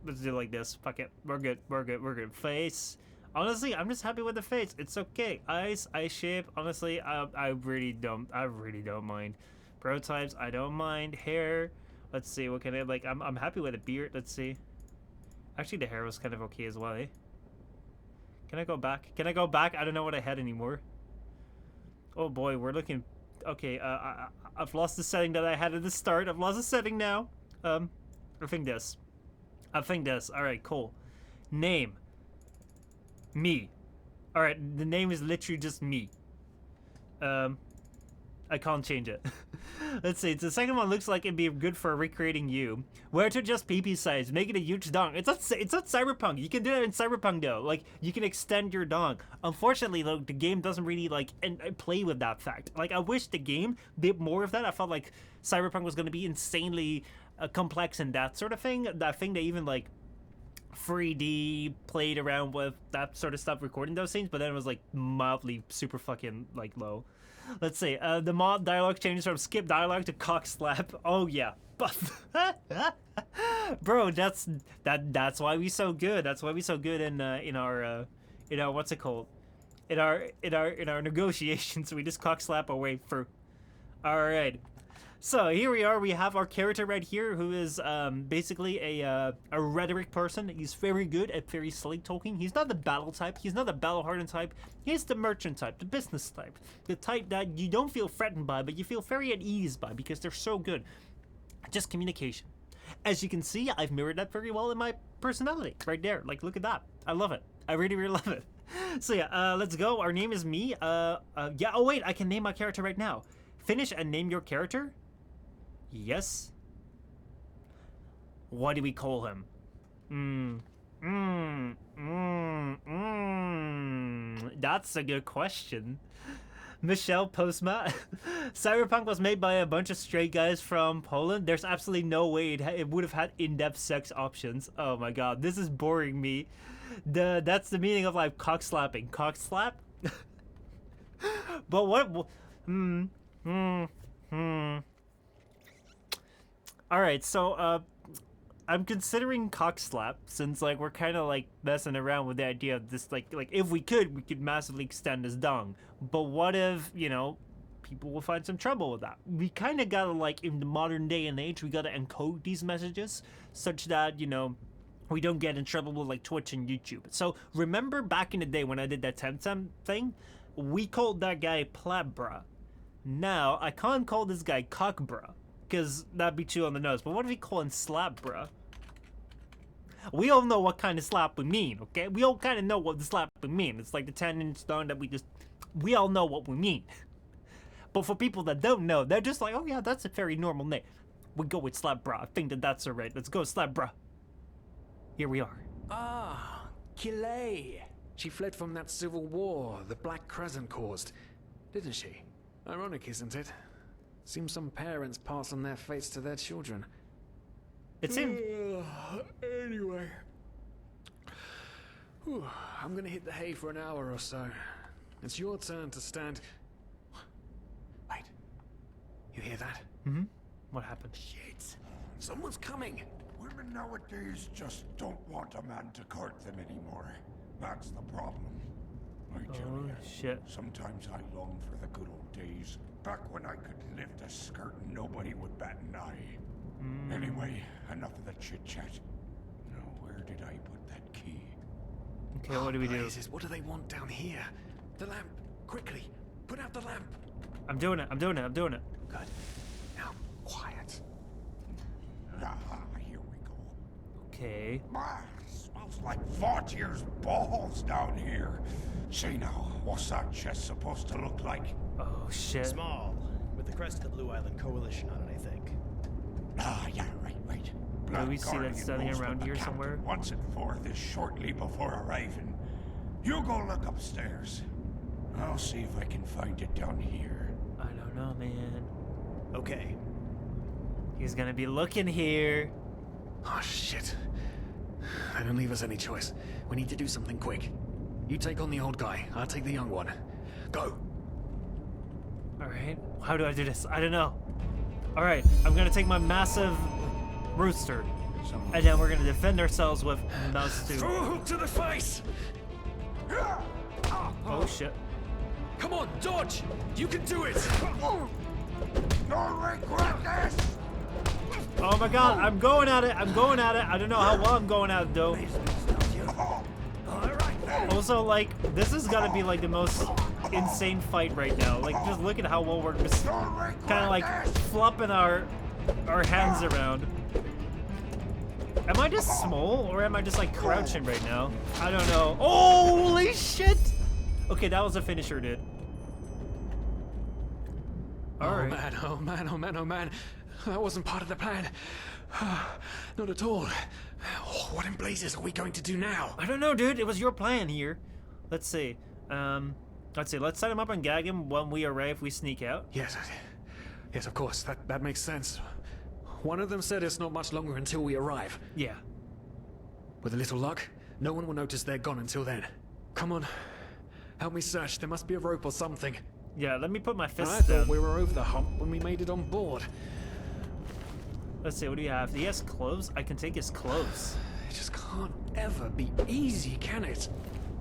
Let's do it like this. Fuck it. We're good. Face. Honestly, I'm just happy with the face. It's okay. Eyes, eye shape. Honestly, I really don't mind. Prototypes, I don't mind. Hair. Let's see. What can I like? I'm happy with a beard. Let's see. Actually, the hair was kind of okay as well. Eh? Can I go back? I don't know what I had anymore. Oh boy, we're looking. Okay. I've lost the setting that I had at the start. I've lost the setting now. I think this. Alright, cool. Name. Me. Alright, the name is literally just me. I can't change it. Let's see. The second one looks like it'd be good for recreating you. Where to adjust PP size, make it a huge dong. It's not Cyberpunk. You can do it in Cyberpunk though. Like you can extend your dong. Unfortunately, though, the game doesn't really like play with that fact. Like I wish the game did more of that. I felt like Cyberpunk was going to be insanely complex and that sort of thing. I think they even like 3D played around with that sort of stuff recording those scenes, but then it was like mildly super fucking like low. Let's see. The mod dialogue changes from skip dialogue to cock slap. Oh yeah, bro. That's why we so good. That's why we so good in our in our what's it called? In our negotiations, we just cock slap our way through. All right. So here we are. We have our character right here, who is basically a rhetoric person. He's very good at very slick talking. He's not the battle type. He's not the battle hardened type. He's the merchant type, the business type, the type that you don't feel threatened by, but you feel very at ease by because they're so good. Just communication. As you can see, I've mirrored that very well in my personality right there. Like, look at that. I love it. I really, really love it. So yeah, let's go. Our name is me. Yeah. Oh wait, I can name my character right now. Finish and name your character. Yes. What do we call him? That's a good question. Michel, Postma. Cyberpunk was made by a bunch of straight guys from Poland. There's absolutely no way it would have had in-depth sex options. Oh my god, this is boring me. That's the meaning of like cock slapping. Cock slap? But what? Alright, so I'm considering cock slap since like we're kind of like messing around with the idea of this like if we could massively extend his dong. But what if, you know, people will find some trouble with that? We kind of gotta like in the modern day and age we gotta encode these messages such that, you know, we don't get in trouble with like Twitch and YouTube. So remember back in the day when I did that Temtem thing, we called that guy Plabra. Now I can't call this guy Cockbra because that'd be too on the nose. But what if we call him Slapbra? We all know what kind of slap we mean, okay? We all kind of know what the slap we mean. It's like the 10-inch stone that we all know what we mean. But for people that don't know, they're just like, oh yeah, that's a very normal name. We go with Slapbra. I think that's alright. Let's go Slapbra. Here we are. Ah, Kile. She fled from that civil war the Black Crescent caused, didn't she? Ironic, isn't it? Seems some parents pass on their fates to their children. It seems... Anyway. Whew, I'm gonna hit the hay for an hour or so. It's your turn to stand... Wait. You hear that? Mm-hmm. What happened? Shit. Someone's coming. Women nowadays just don't want a man to court them anymore. That's the problem. I tell Oh, you, shit. sometimes I long for the good old days, back when I could lift a skirt and nobody would bat an eye. Anyway, enough of the chit-chat. Now, where did I put that key? Okay, what do we do? Blazes, what do they want down here? The lamp. Quickly. Put out the lamp. I'm doing it. Good. Now, quiet. Aha, here we go. Okay. Man, smells like 40 years balls down here. Say now, what's that chest supposed to look like? Oh, shit. Small, with the crest of the Blue Island Coalition on it, I think. Ah, yeah, right. Do we see that Guardian standing knows around what the here captain somewhere? wants it for this shortly before arriving. You go look upstairs. I'll see if I can find it down here. I don't know, man. Okay. He's gonna be looking here. Oh, shit. They don't leave us any choice. We need to do something quick. You take on the old guy. I'll take the young one. Go. Alright. How do I do this? I don't know. Alright. I'm gonna take my massive rooster. And then we're gonna defend ourselves with mouse 2. Throw a hook to the face! Oh, shit. Come on, dodge! You can do it! No regret this! Oh my god, I'm going at it. I don't know how well I'm going at it, though. Also, like, this is gonna be, like, the most insane fight right now. Like, just look at how well we're just kind of, like, flopping our hands around. Am I just small, or am I just, like, crouching right now? I don't know. Holy shit! Okay, that was a finisher, dude. Alright. Oh man. That wasn't part of the plan. Not at all. What in blazes are we going to do now? I don't know, dude. It was your plan here. Let's see. Let's set him up and gag him when we arrive. We sneak out. Yes, of course. That makes sense. One of them said it's not much longer until we arrive. Yeah. With a little luck, no one will notice they're gone until then. Come on. Help me search. There must be a rope or something. Yeah, let me put my I fist thought down. we were over the hump when we made it on board. Let's see, what do you have? He has clothes? I can take his clothes. It just can't ever be easy, can it?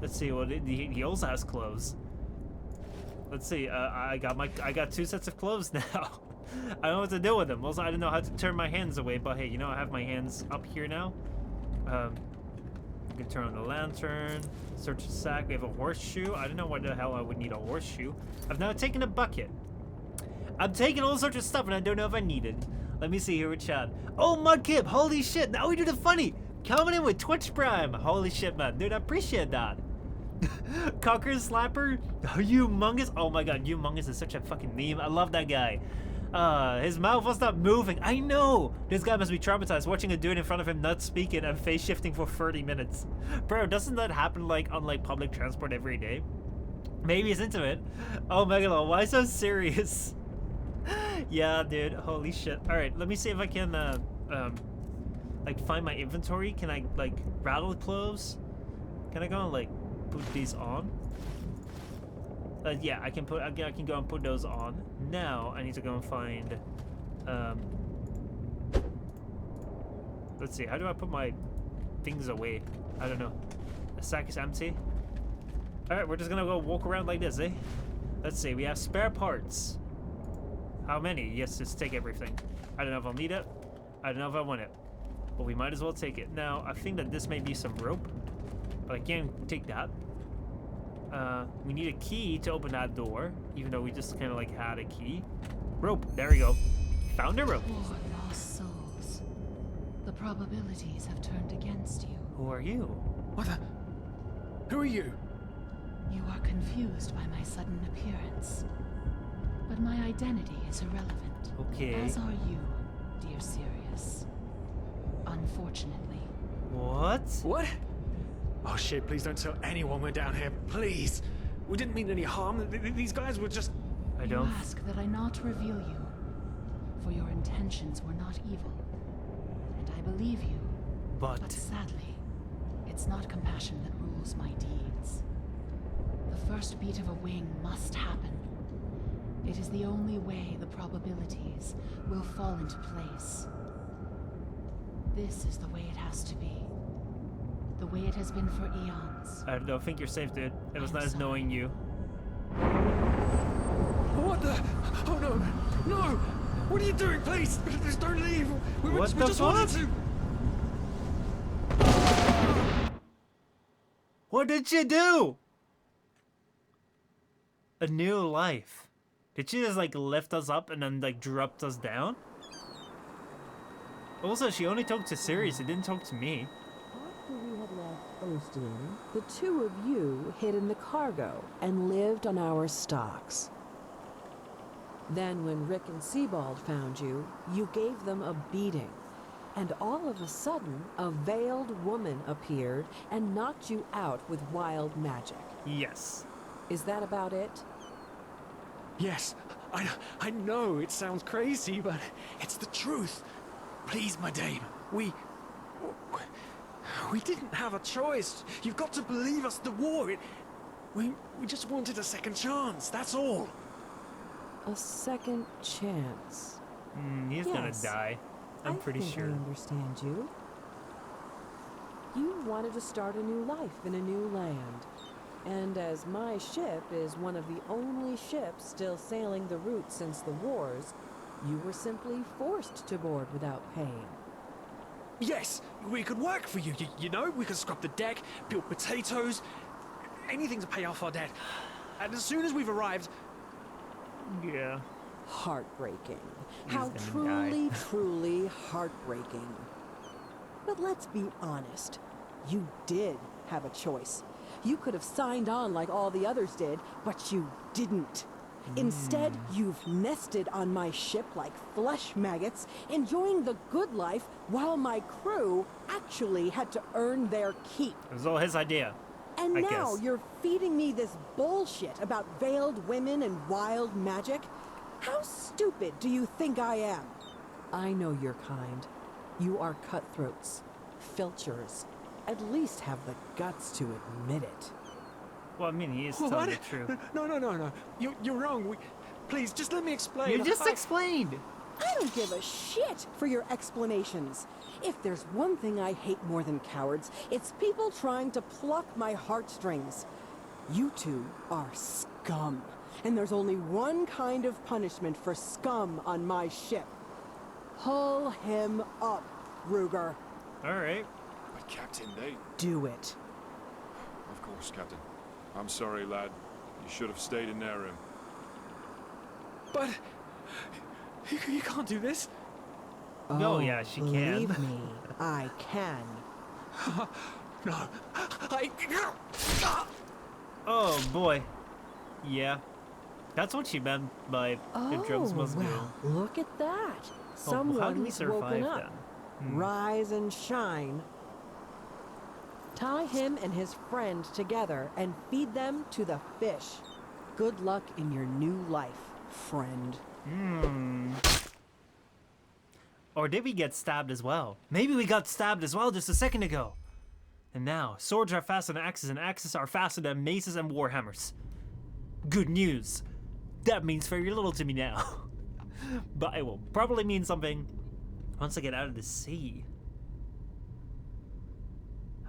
Let's see. Well, he also has clothes. Let's see. I got 2 sets of clothes now. I don't know what to do with them. Also, I don't know how to turn my hands away. But hey, you know I have my hands up here now. I can turn on the lantern. Search the sack. We have a horseshoe. I don't know why the hell I would need a horseshoe. I've now taken a bucket. I'm taking all sorts of stuff, and I don't know if I need it. Let me see here with chat. Oh, Mudkip, holy shit! Now we do the funny. Coming in with Twitch Prime. Holy shit, man, dude, I appreciate that. Cocker Slapper, Humongous. Oh my god, Humongous is such a fucking meme. I love that guy. His mouth was not moving. I know. This guy must be traumatized watching a dude in front of him not speaking and face shifting for 30 minutes. Bro, doesn't that happen like on like public transport every day? Maybe he's into it. Oh my god, why so serious? Yeah, dude. Holy shit. All right, let me see if I can like find my inventory. Can I like rattle clothes? Can I go and like put these on? Yeah, I can put. I can go and put those on. Now I need to go and find. Let's see. How do I put my things away? I don't know. The sack is empty. All right, we're just gonna go walk around like this, eh? Let's see. We have spare parts. How many? Yes, just take everything. I don't know if I'll need it. I don't know if I want it. But we might as well take it. Now, I think that this may be some rope. But I can't take that. We need a key to open that door. Even though we just kind of like had a key. Rope. There we go. Found a rope. Poor lost souls. The probabilities have turned against you. Who are you? What the? Who are you? You are confused by my sudden appearance. But my identity is irrelevant. Okay. As are you, dear Sirius. Unfortunately. What? What? Oh shit, please don't tell anyone we're down here, please. We didn't mean any harm. These guys were just... I don't... You ask that I not reveal you, for your intentions were not evil. And I believe you. But sadly, it's not compassion that rules my deeds. The first beat of a wing must happen. It is the only way the probabilities will fall into place. This is the way it has to be. The way it has been for eons. I don't think you're safe, dude. It was nice knowing you. What the? Oh no! No! What are you doing, please? Please don't leave! We What the just fuck? wanted to... What did she do? A new life. Did she just like lift us up and then like dropped us down? Also, she only talked to Sirius, she didn't talk to me. After we had left Osteen, the two of you hid in the cargo and lived on our stocks. Then when Rick and Sebald found you, you gave them a beating. And all of a sudden, a veiled woman appeared and knocked you out with wild magic. Yes. Is that about it? Yes, I know it sounds crazy, but it's the truth. Please, my dame, we didn't have a choice. You've got to believe us, the war, we just wanted a second chance, that's all. A second chance. He's gonna die. I'm pretty sure. I understand you. You wanted to start a new life in a new land. And as my ship is one of the only ships still sailing the route since the wars, you were simply forced to board without paying. Yes, we could work for you, you know? We could scrub the deck, build potatoes, anything to pay off our debt. And as soon as we've arrived... Yeah. Heartbreaking. He's How gonna truly, truly heartbreaking. But let's be honest. You did have a choice. You could have signed on like all the others did, but you didn't. Instead, you've nested on my ship like flesh maggots, enjoying the good life while my crew actually had to earn their keep. It was all his idea. And I now guess. you're feeding me this bullshit about veiled women and wild magic? How stupid do you think I am? I know your kind. You are cutthroats, filchers. At least have the guts to admit it. Well, I mean, he is telling the truth. No. You're wrong. Please, just let me explain. You just explained. I don't give a shit for your explanations. If there's one thing I hate more than cowards, it's people trying to pluck my heartstrings. You two are scum, and there's only one kind of punishment for scum on my ship. Pull him up, Ruger. All right. But Captain, they... Do it. Of course, Captain. I'm sorry, lad. You should have stayed in their room. But... You can't do this. Oh, yeah, she can. Believe me, I can. No. Oh, boy. Yeah. That's what she meant by the drugs must go. Well, look at that. Oh, how do we Someone's survive woken up. then? Rise and shine. Tie him and his friend together and feed them to the fish. Good luck in your new life, friend. Or did we get stabbed as well? Maybe we got stabbed as well just a second ago. And now, swords are faster than axes, and axes are faster than maces and warhammers. Good news. That means very little to me now. But it will probably mean something once I get out of the sea.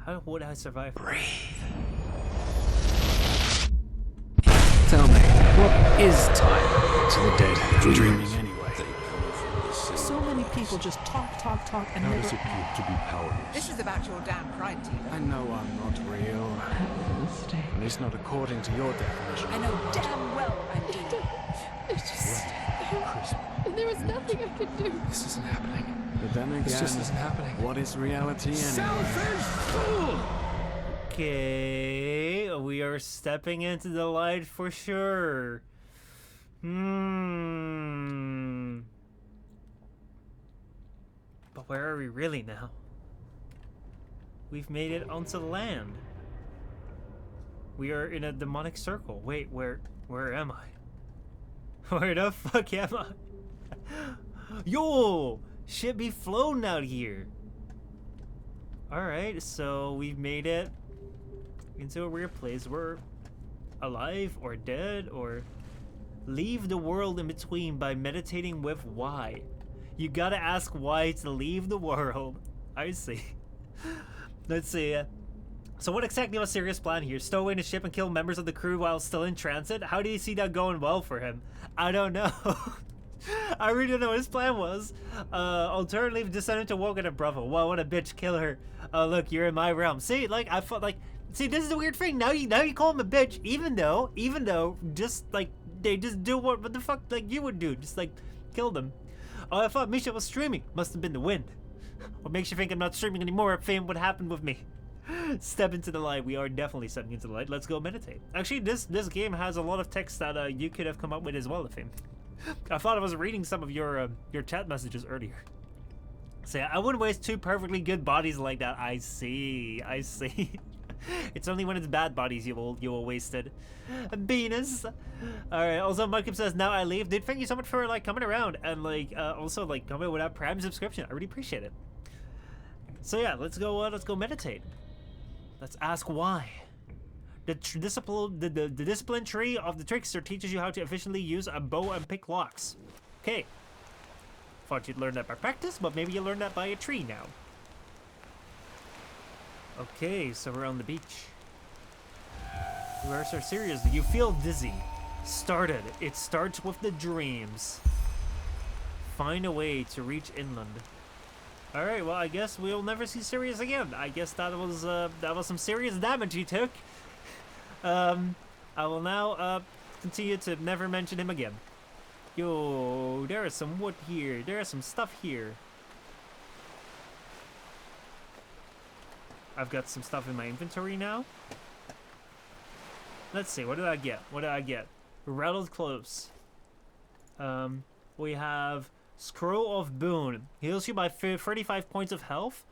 How would I survive? Breathe. Tell me, what is time to the dead dreaming anyway? So many people just talk, and How never does it feel act. to be powerless? This is about your damn pride, Tina. I know I'm not real. At least not according to your definition. I know damn well I'm doing. It's just... There was nothing I could do. This isn't happening. But then again, This just isn't happening. what is reality anyway? Selfish fool! Okay, we are stepping into the light for sure. But where are we really now? We've made it onto land. We are in a demonic circle. Wait, where am I? Where the fuck am I? Yo! Shit be floating out here. Alright, so we've made it into a weird place. We're alive or dead or leave the world in between by meditating with why. You gotta ask why to leave the world. I see. Let's see. So what exactly was Sirius' plan here? Stow away in the ship and kill members of the crew while still in transit? How do you see that going well for him? I don't know. I really don't know what his plan was. Alternatively, descend to Wogan and Bravo. Wow, what a bitch, kill her. Look, you're in my realm. See, like, I felt like, see, this is the weird thing. Now you call him a bitch, even though, just, like, they just do what the fuck, like, you would do. Just, like, kill them. Oh, I thought Michel was streaming. Must have been the wind. What makes you think I'm not streaming anymore? Fame, what happened with me? Step into the light. We are definitely stepping into the light. Let's go meditate. Actually, this game has a lot of text that you could have come up with as well, Fame. I thought I was reading some of your chat messages earlier. Say, I wouldn't waste two perfectly good bodies like that. I see. It's only when it's bad bodies you will waste it. Venus. Alright, also Mudkip says, now I leave. Dude, thank you so much for like coming around and like also like coming with that Prime subscription. I really appreciate it. So yeah, let's go meditate. Let's ask why. The discipline tree of the trickster teaches you how to efficiently use a bow and pick locks. Okay. Thought you'd learn that by practice, but maybe you learned that by a tree now. Okay, so we're on the beach. Where's our Sirius? You feel dizzy. Started. It starts with the dreams. Find a way to reach inland. Alright, well I guess we'll never see Sirius again. I guess that was some serious damage he took. I will now continue to never mention him again. Yo, there is some wood here. There is some stuff here. I've got some stuff in my inventory now. Let's see, what did I get? Rattled close. We have Scroll of Boon. Heals you by 35 points of health,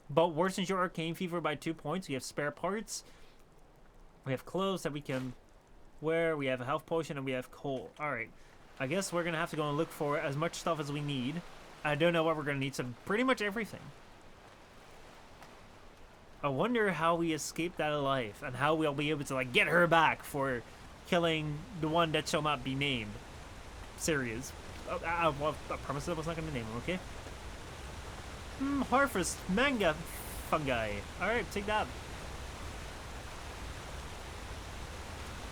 but worsens your arcane fever by 2 points. We have spare parts. We have clothes that we can wear. We have a health potion and we have coal. Alright. I guess we're gonna have to go and look for as much stuff as we need. I don't know what we're gonna need, so pretty much everything. I wonder how we escaped that alive and how we'll be able to like get her back for killing the one that shall not be named. Serious. Well, I promise I was not gonna name him, okay? Harvest manga fungi. Alright, take that.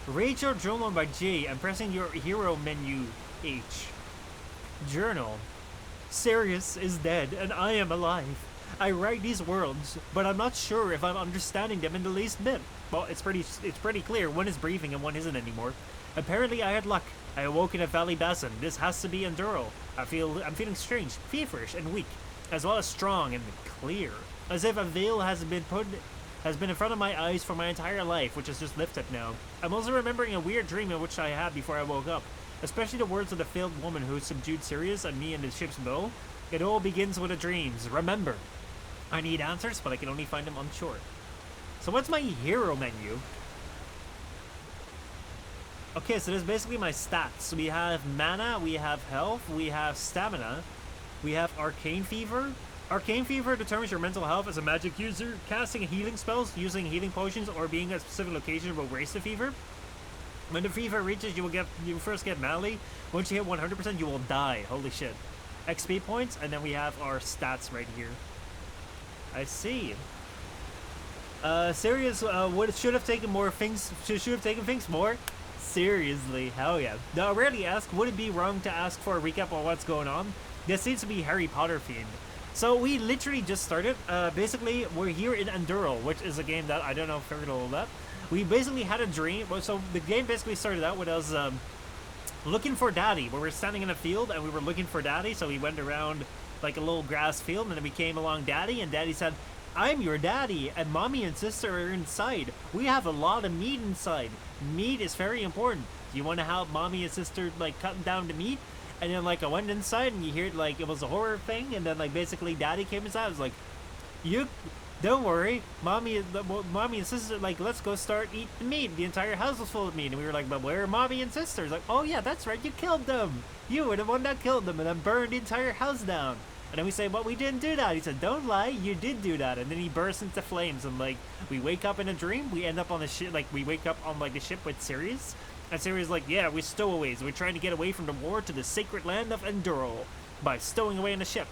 Rate your journal by J and pressing your hero menu H. Journal. Sirius is dead and I am alive. I write these words, but I'm not sure if I'm understanding them in the least bit. Well, it's pretty clear one is breathing and one isn't anymore. Apparently I had luck. I awoke in a valley basin. This has to be Enderal. I'm feeling strange, feverish, and weak, as well as strong and clear. As if a veil has been in front of my eyes for my entire life, which is just lifted now. I'm also remembering a weird dream in which I had before I woke up, especially the words of the failed woman who subdued Sirius and me in the ship's bow. It all begins with the dreams. Remember. I need answers, but I can only find them on shore. So what's my hero menu? Okay, so this is basically my stats. We have mana, we have health, we have stamina, we have arcane fever. Arcane fever determines your mental health as a magic user. Casting healing spells, using healing potions, or being at a specific location will raise the fever. When the fever reaches, you first get melee. Once you hit 100%, you will die. Holy shit. XP points, and then we have our stats right here. I see. Sirius should have taken more things. Should have taken things more. Seriously, hell yeah. Now, I rarely ask, would it be wrong to ask for a recap on what's going on? This seems to be Harry Potter themed. So we literally just started. Basically, we're here in Enderal, which is a game that I don't know if I figured all that. We basically had a dream. So the game basically started out with us looking for Daddy. We were standing in a field and we were looking for Daddy. So we went around like a little grass field, and then we came along Daddy, and Daddy said, "I'm your daddy, and Mommy and Sister are inside. We have a lot of meat inside. Meat is very important. Do you want to help Mommy and Sister like cutting down the meat?" And then like I went inside, and you hear like it was a horror thing, and then like basically Daddy came inside. I was like, "You don't worry, Mommy and Sister, like let's go start eating the meat." The entire house was full of meat, and we were like, "But where are Mommy and Sister?" Like, "Oh yeah, that's right, you killed them. You were the one that killed them, and then burned the entire house down." And then we say, "But we didn't do that." He said, "Don't lie, you did do that." And then he bursts into flames, and like we wake up in a dream. We end up on the ship, like we wake up on like the ship with Sirius, and Sirius is like, "Yeah, we're stowaways. We're trying to get away from the war to the sacred land of Enderal by stowing away in the ship."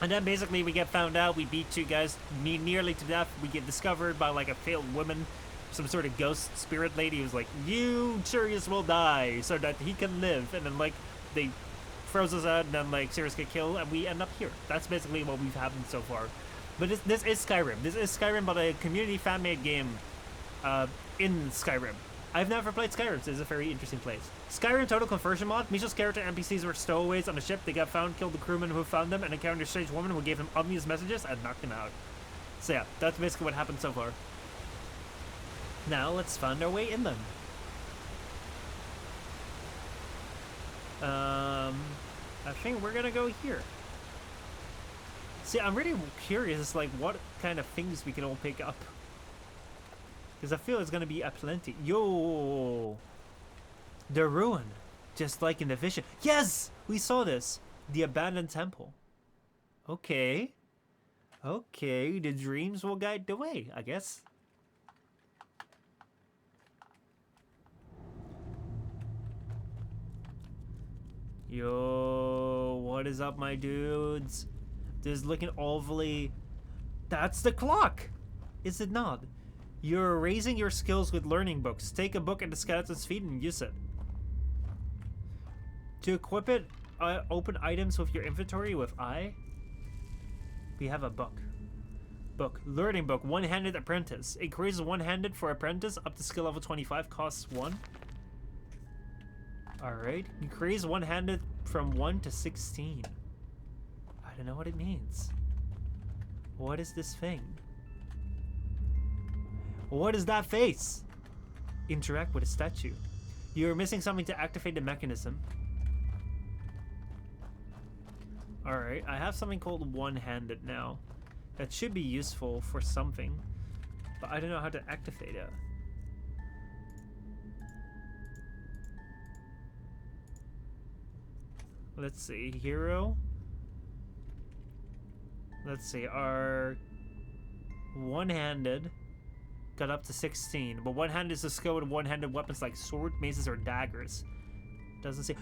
And then basically we get found out. We beat two guys nearly to death. We get discovered by like a failed woman, some sort of ghost spirit lady who's like, "You Sirius will die so that he can live." And then like they froze us out, and then like Sirius get killed, and we end up here. That's basically what we've happened so far. But this is Skyrim. This is Skyrim, but a community fan-made game in Skyrim. I've never played Skyrim, so it's a very interesting place. Skyrim Total Conversion mod. Michel's character NPCs were stowaways on the ship. They got found, killed the crewman who found them, and encountered a strange woman who gave them ominous messages and knocked them out. So yeah, that's basically what happened so far. Now let's find our way in them. I think we're gonna go here. See, I'm really curious, like, what kind of things we can all pick up. Because I feel it's gonna be a plenty. Yo! The ruin. Just like in the vision. Yes! We saw this. The abandoned temple. Okay. Okay, the dreams will guide the way, I guess. Yo, what is up, my dudes? This is looking awfully... That's the clock! Is it not? You're raising your skills with learning books. Take a book at the skeleton's feet and use it. To equip it, open items with your inventory with I. We have a book. Book. Learning book. One-handed apprentice. Increases one-handed for apprentice up to skill level 25. Costs 1. Alright. Increase one-handed from 1 to 16. I don't know what it means. What is this thing? What is that face? Interact with a statue. You're missing something to activate the mechanism. Alright, I have something called one-handed now. That should be useful for something. But I don't know how to activate it. Let's see, hero. Let's see, our one-handed got up to 16, but one-handed is a skill with one-handed weapons like sword, maces, or daggers. Doesn't say.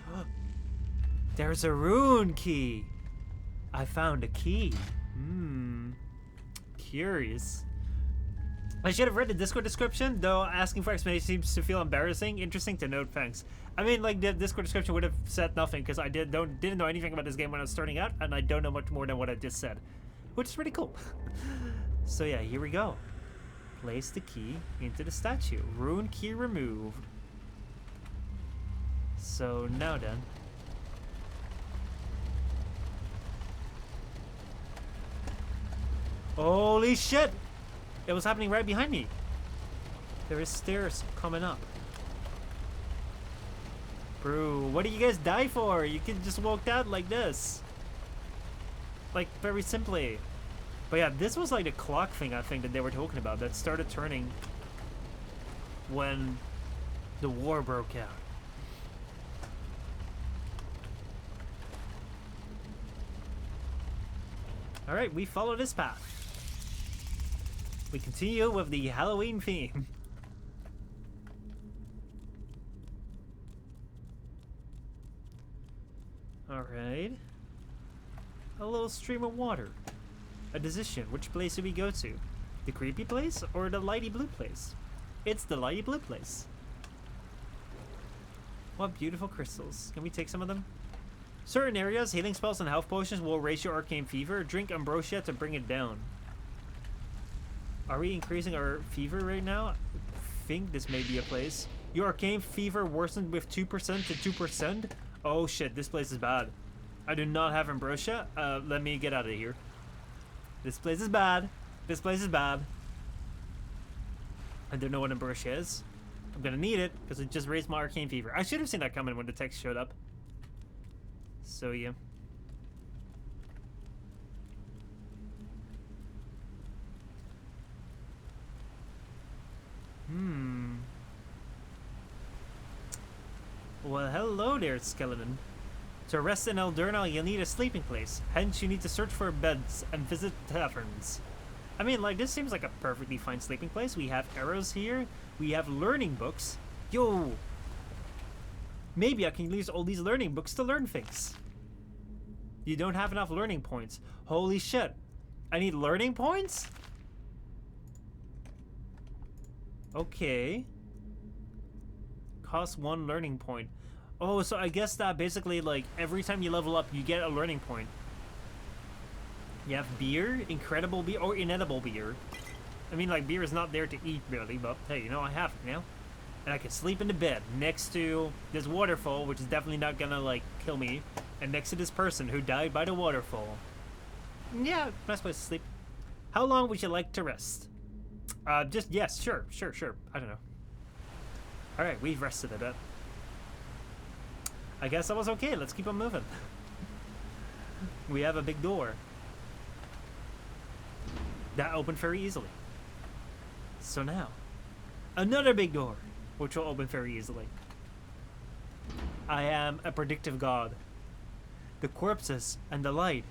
There's a rune key. I found a key. Curious. I should have read the Discord description, though asking for explanation seems to feel embarrassing. Interesting to note, thanks. I mean, like, the Discord description would have said nothing, because I didn't know anything about this game when I was starting out, and I don't know much more than what I just said. Which is pretty cool. So yeah, here we go. Place the key into the statue. Rune key removed. So now then. Holy shit! It was happening right behind me. There is stairs coming up. Bro, what do you guys die for? You can just walk out like this. Like, very simply. But yeah, this was like the clock thing, I think, that they were talking about, that started turning when the war broke out. Alright, we follow this path. We continue with the Halloween theme. Alright. A little stream of water. A decision. Which place do we go to? The creepy place or the lighty blue place? It's the lighty blue place. What beautiful crystals. Can we take some of them? Certain areas, healing spells and health potions will raise your arcane fever. Drink ambrosia to bring it down. Are we increasing our fever right now? I think this may be a place. Your arcane fever worsened with 2% to 2%. Oh shit, this place is bad. I do not have ambrosia. Let me get out of here. This place is bad. This place is bad. I don't know what ambrosia is. I'm gonna need it because it just raised my arcane fever. I should have seen that coming when the text showed up. So yeah. Well, hello there, skeleton. To rest in Enderal, you'll need a sleeping place. Hence, you need to search for beds and visit taverns. I mean, like, this seems like a perfectly fine sleeping place. We have arrows here. We have learning books. Yo! Maybe I can use all these learning books to learn things. You don't have enough learning points. Holy shit. I need learning points? Okay. Cost 1 learning point. Oh, so I guess that basically, like, every time you level up, you get a learning point. You have beer, incredible beer, or inedible beer. I mean, like, beer is not there to eat, really, but hey, you know, I have it now. And I can sleep in the bed next to this waterfall, which is definitely not gonna, like, kill me. And next to this person who died by the waterfall. Yeah, nice place to sleep. How long would you like to rest? Just, yes, sure. I don't know. Alright, we've rested a bit. I guess that was okay. Let's keep on moving. We have a big door. That opened very easily. So now, another big door, which will open very easily. I am a predictive god. The corpses and the light,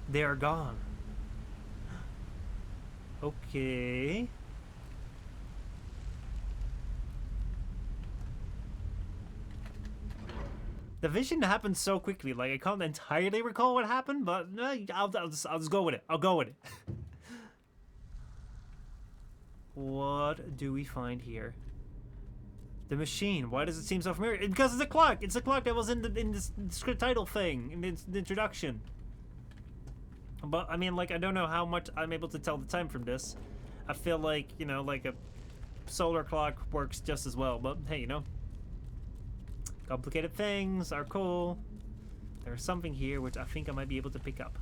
they are gone. Okay. The vision happened so quickly, like I can't entirely recall what happened, but I'll just go with it. I'll go with it. What do we find here? The machine. Why does it seem so familiar? Because it's a clock. It's a clock that was in this script title thing in the introduction. But I mean, like, I don't know how much I'm able to tell the time from this. I feel like, you know, like a solar clock works just as well. But hey, you know, complicated things are cool. There's something here which I think I might be able to pick up.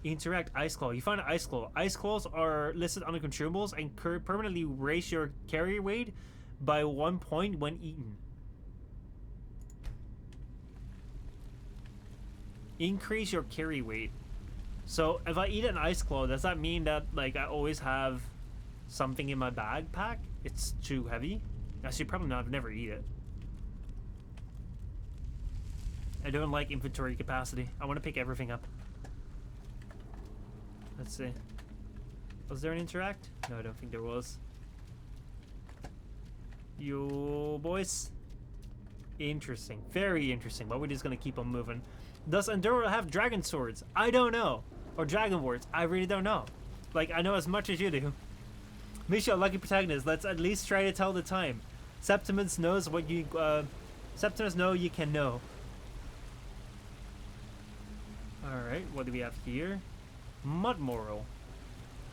Interact ice claw. You find an ice claw. Ice claws are listed under consumables and permanently raise your carry weight by 1 point when eaten. Increase your carry weight. So if I eat an ice claw, does that mean that, like, I always have something in my backpack? It's too heavy? Actually, probably not. I've never eat it. I don't like inventory capacity. I want to pick everything up. Let's see. Was there an interact? No, I don't think there was. Yo, boys. Interesting. Very interesting. But we're just gonna keep on moving. Does Enderal have dragon swords? I don't know. Or dragon wards? I really don't know. Like, I know as much as you do. Michel, lucky protagonist. Let's at least try to tell the time. Septimus knows what you... Septimus know you can know. Alright, what do we have here? Mud moral.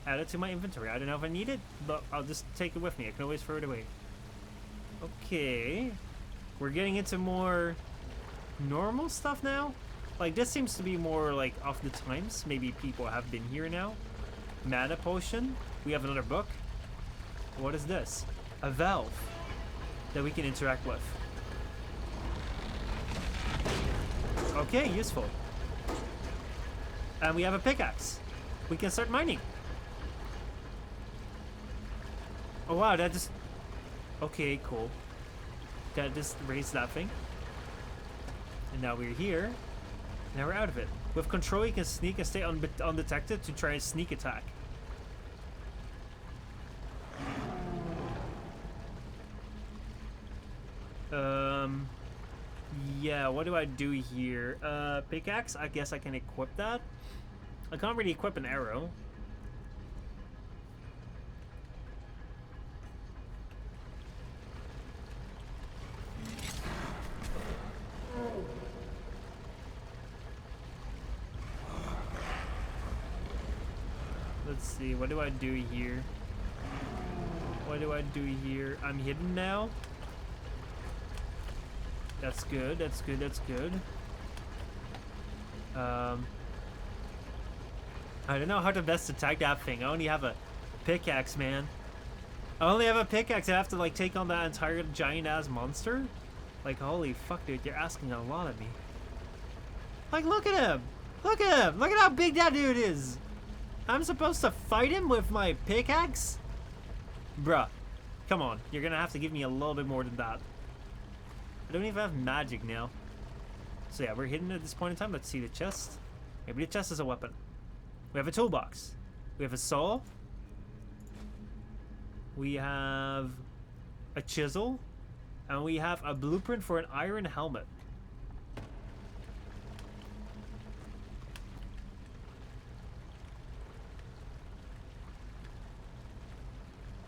Add it to my inventory. I don't know if I need it, but I'll just take it with me. I can always throw it away. Okay. We're getting into more normal stuff now. Like, this seems to be more like of the times. Maybe people have been here now. Mana potion. We have another book. What is this? A valve that we can interact with. Okay, useful. And we have a pickaxe. We can start mining. Oh wow, that just... Okay, cool. That just raised that thing. And now we're here. Now we're out of it. With control, you can sneak and stay undetected to try and sneak attack. Yeah, what do I do here? Pickaxe? I guess I can equip that. I can't really equip an arrow. Let's see, what do I do here? What do I do here? I'm hidden now. That's good, that's good, that's good. I don't know how to best attack that thing. I only have a pickaxe, man. I only have a pickaxe. I have to like take on that entire giant ass monster? Like, holy fuck, dude, you're asking a lot of me. Like, look at him! Look at him! Look at how big that dude is! I'm supposed to fight him with my pickaxe? Bruh. Come on, you're gonna have to give me a little bit more than that. I don't even have magic now. So yeah, we're hidden at this point in time. Let's see the chest. Maybe the chest is a weapon. We have a toolbox. We have a saw. We have a chisel. And we have a blueprint for an iron helmet.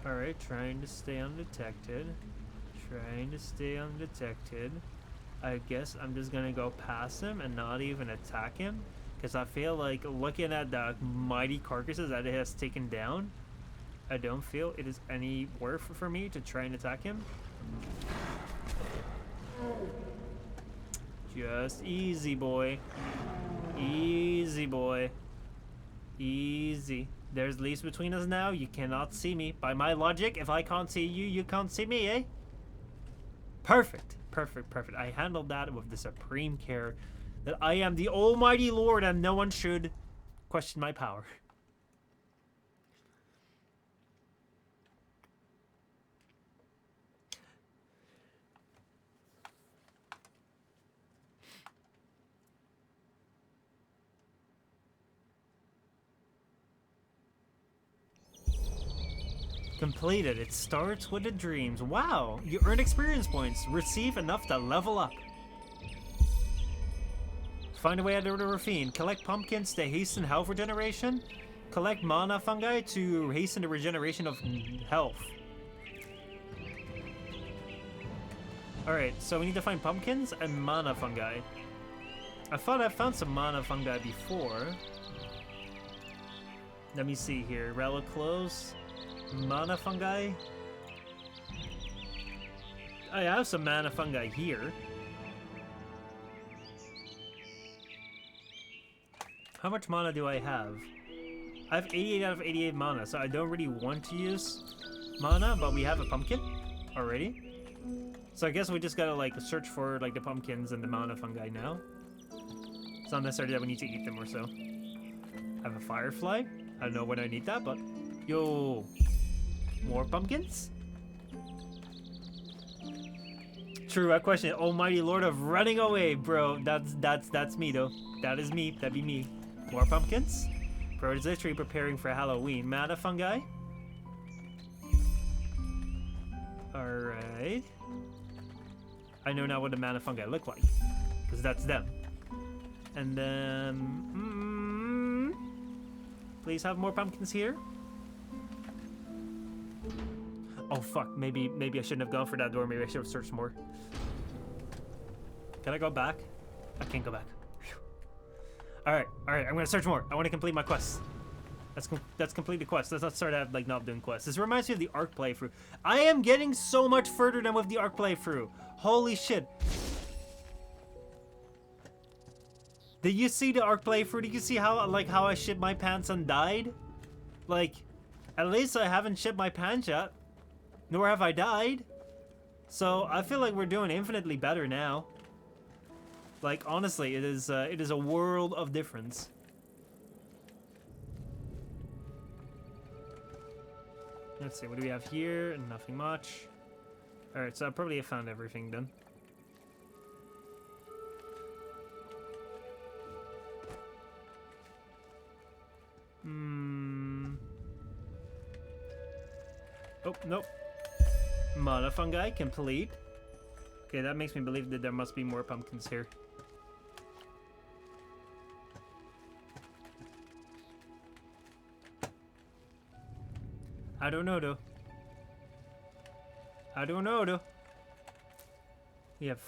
Alright, trying to stay undetected. Trying to stay undetected. I guess I'm just gonna go past him and not even attack him. Because I feel like looking at the mighty carcasses that it has taken down, I don't feel it is any worth for me to try and attack him. Just easy, boy. Easy, boy. Easy. There's leaves between us now. You cannot see me. By my logic, if I can't see you, you can't see me, eh? Perfect. Perfect, perfect. I handled that with the supreme care that I am the almighty Lord and no one should question my power. Completed. It starts with the dreams. Wow! You earn experience points. Receive enough to level up. Find a way out of the ravine. Collect pumpkins to hasten health regeneration. Collect mana fungi to hasten the regeneration of health. Alright, so we need to find pumpkins and mana fungi. I thought I found some mana fungi before. Let me see here. Relic close. Mana fungi. I have some mana fungi here. How much mana do I have? I have 88 out of 88 mana, so I don't really want to use mana, but we have a pumpkin already. So I guess we just gotta like search for like the pumpkins and the mana fungi now. It's not necessarily that we need to eat them or so. I have a firefly. I don't know when I need that, but yo, more pumpkins? True, I question it. Almighty Lord of running away, bro. That's me though. That is me. That'd be me. More pumpkins. Protege tree preparing for Halloween. Mana fungi. Alright. I know now what the mana fungi look like, because that's them. And then, please have more pumpkins here. Oh fuck, maybe I shouldn't have gone for that door. Maybe I should have searched more. Can I go back? I can't go back. All right, I'm gonna search more. I want to complete my quest. Let's complete the quest. Let's not start out like not doing quests. This reminds me of the Ark playthrough. I am getting so much further than with the Ark playthrough. Holy shit. Did you see the Ark playthrough? Did you see how I shit my pants and died? Like, at least I haven't shit my pants yet. Nor have I died. So I feel like we're doing infinitely better now. Like, honestly, it is a world of difference. Let's see, what do we have here? Nothing much. Alright, so I probably have found everything then. Oh, nope. Mana fungi complete. Okay, that makes me believe that there must be more pumpkins here. I don't know though. We have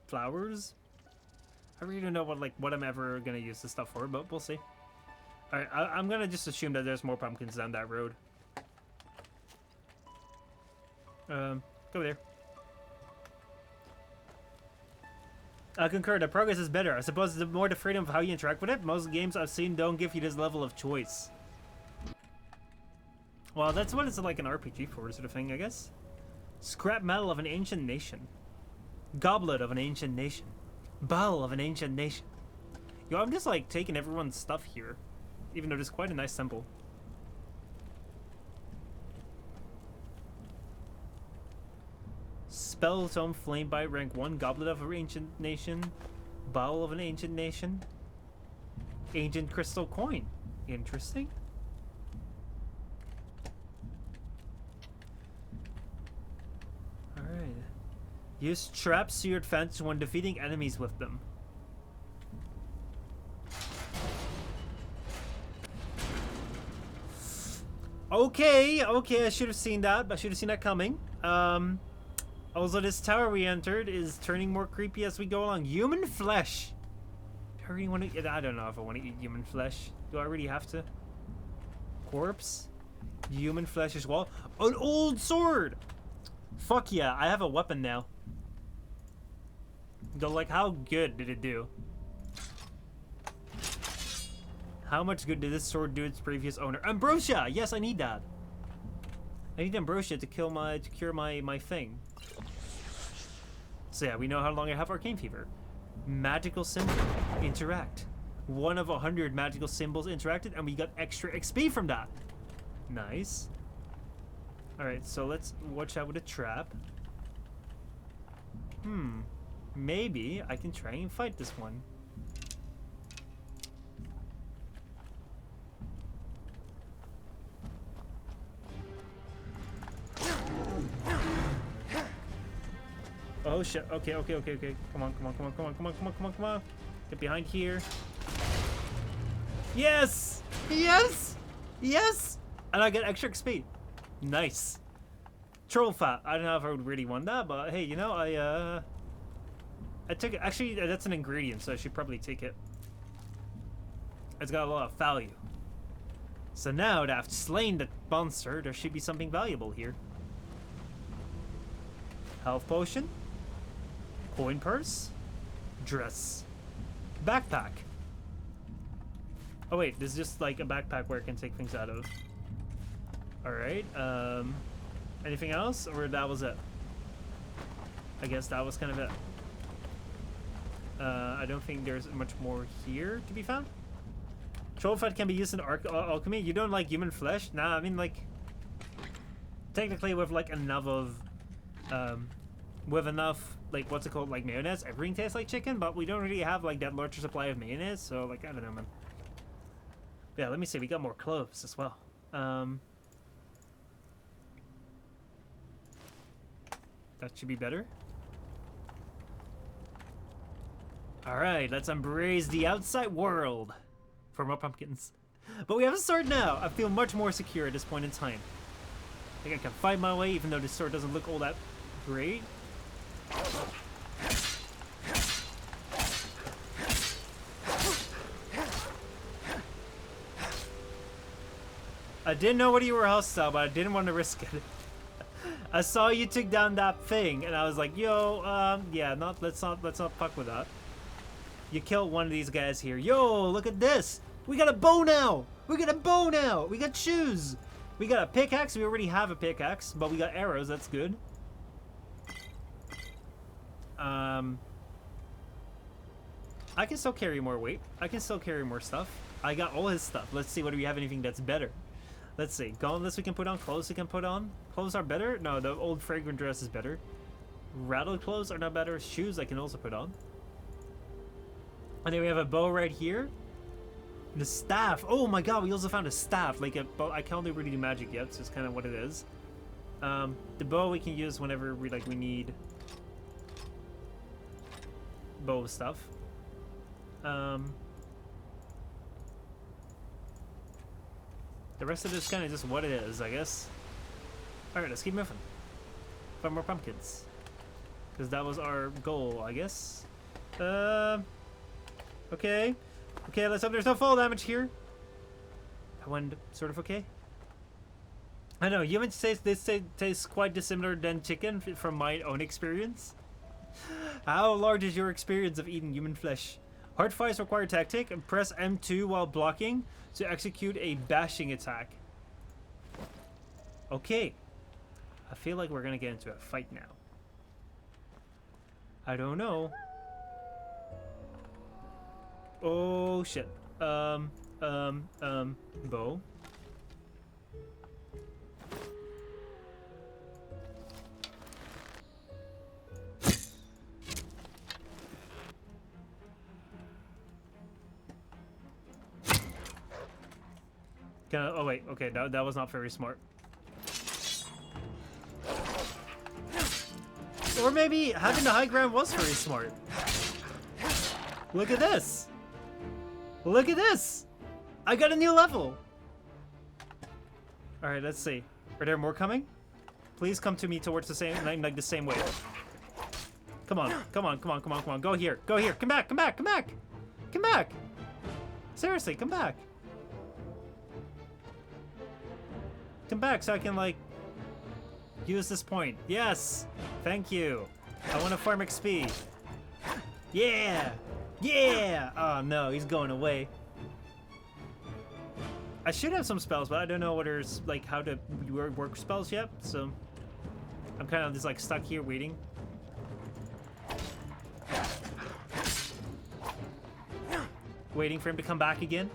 flowers. I really don't know what I'm ever gonna use this stuff for, but we'll see. Alright, I'm gonna just assume that there's more pumpkins down that road. Go there. I concur, the progress is better. I suppose the more the freedom of how you interact with it. Most games I've seen don't give you this level of choice. Well, that's what it's like an RPG for, sort of thing, I guess. Scrap metal of an ancient nation. Goblet of an ancient nation. Bowl of an ancient nation. Yo, I'm just like taking everyone's stuff here. Even though there's quite a nice symbol. Spell Tome Flame Bite rank 1. Goblet of an ancient nation. Bowl of an ancient nation. Ancient crystal coin. Interesting. Alright. Use traps to your advantage when defeating enemies with them. Okay, I should have seen that. I should have seen that coming. Also, this tower we entered is turning more creepy as we go along. Human flesh. Do I really want to? I don't know if I want to eat human flesh. Do I really have to? Corpse. Human flesh as well. An old sword. Fuck yeah! I have a weapon now. Though, like, how good did it do? How much good did this sword do its previous owner? Ambrosia! Yes, I need that. I need ambrosia to cure my thing. So yeah, we know how long I have arcane fever. Magical symbol. Interact. 1 of 100 magical symbols interacted, and we got extra XP from that. Nice. Alright, so let's watch out with a trap. Maybe I can try and fight this one. Oh shit, okay. Come on. Get behind here. Yes! And I get extra XP. Nice. Troll fat. I don't know if I would really want that, but hey, you know, I took it. Actually, that's an ingredient, so I should probably take it. It's got a lot of value. So now that I've slain the monster, there should be something valuable here. Health potion. Coin purse. Dress. Backpack. Oh wait, this is just like a backpack where I can take things out of. Alright, anything else? Or that was it? I guess that was kind of it. I don't think there's much more here to be found. Troll fat can be used in alchemy. You don't like human flesh? Nah, I mean, like, technically with like enough of, like, what's it called, like mayonnaise, everything tastes like chicken, but we don't really have like that larger supply of mayonnaise, so like, I don't know, man. Yeah, let me see, we got more cloves as well. That should be better. All right, let's embrace the outside world for more pumpkins. But we have a sword now. I feel much more secure at this point in time. I think I can find my way, even though this sword doesn't look all that great. I didn't know whether you were hostile, but I didn't want to risk it. I saw you took down that thing, and I was like, "Yo, yeah, let's not fuck with that." You killed one of these guys here. Yo, look at this! We got a bow now! We got a bow now! We got shoes! We got a pickaxe. We already have a pickaxe, but we got arrows. That's good. I can still carry more weight. I can still carry more stuff. I got all his stuff. Let's see whether we have anything that's better. Let's see. Gauntlets we can put on. Clothes we can put on. Clothes are better? No, the old fragrant dress is better. Rattled clothes are not better. Shoes I can also put on. And then we have a bow right here. The staff. Oh my god, we also found a staff. Like a bow. I can't only really do magic yet, so it's kind of what it is. The bow we can use whenever we need bow stuff. The rest of this kind of just what it is, I guess. Alright, let's keep moving. Find more pumpkins. Because that was our goal, I guess. Okay. Okay, let's hope there's no fall damage here. That went sort of okay. I know, humans taste quite dissimilar than chicken from my own experience. How large is your experience of eating human flesh? Hard fights require tactic. Press M2 while blocking to execute a bashing attack. Okay. I feel like we're gonna get into a fight now. I don't know. Oh shit. Bow. Oh wait, okay, that was not very smart. Or maybe having the high ground was very smart. Look at this! Look at this! I got a new level! Alright, let's see. Are there more coming? Please come to me towards the same, like the same way. Come on, come on, come on, come on, come on. Go here, go here. Come back, come back, come back! Come back! Seriously, come back. Come back so I can, like, use this point. Yes! Thank you. I want to farm XP. Yeah! Yeah! Oh no, he's going away. I should have some spells, but I don't know what there's, like, how to work spells yet, so I'm kind of just, like, stuck here waiting. Waiting for him to come back again.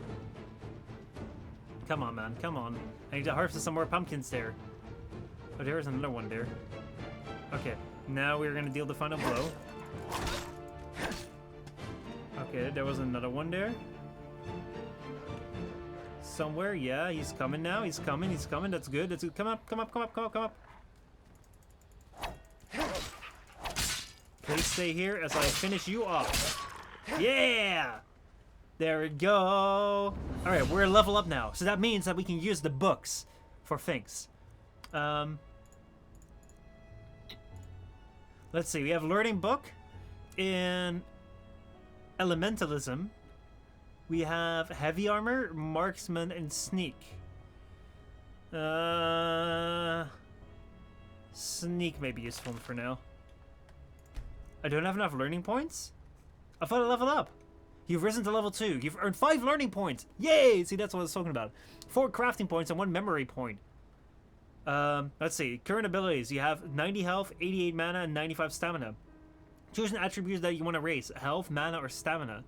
Come on, man. Come on. I need to harvest some more pumpkins there. Oh, there's another one there. Okay. Now we're going to deal the final blow. Okay, there was another one there. Somewhere. Yeah, he's coming now. He's coming. He's coming. That's good. That's good. Come up. Come up. Come up. Come up. Come up. Please stay here as I finish you off. Yeah! There we go. Alright, we're level up now. So that means that we can use the books for things. Let's see. We have learning book. In elementalism, we have heavy armor, marksman, and sneak. Sneak may be useful for now. I don't have enough learning points? I thought I leveled up. You've risen to level 2. You've earned 5 learning points. Yay! See, that's what I was talking about. 4 crafting points and 1 memory point. Let's see. Current abilities. You have 90 health, 88 mana, and 95 stamina. Choose an attribute that you want to raise. Health, mana, or stamina.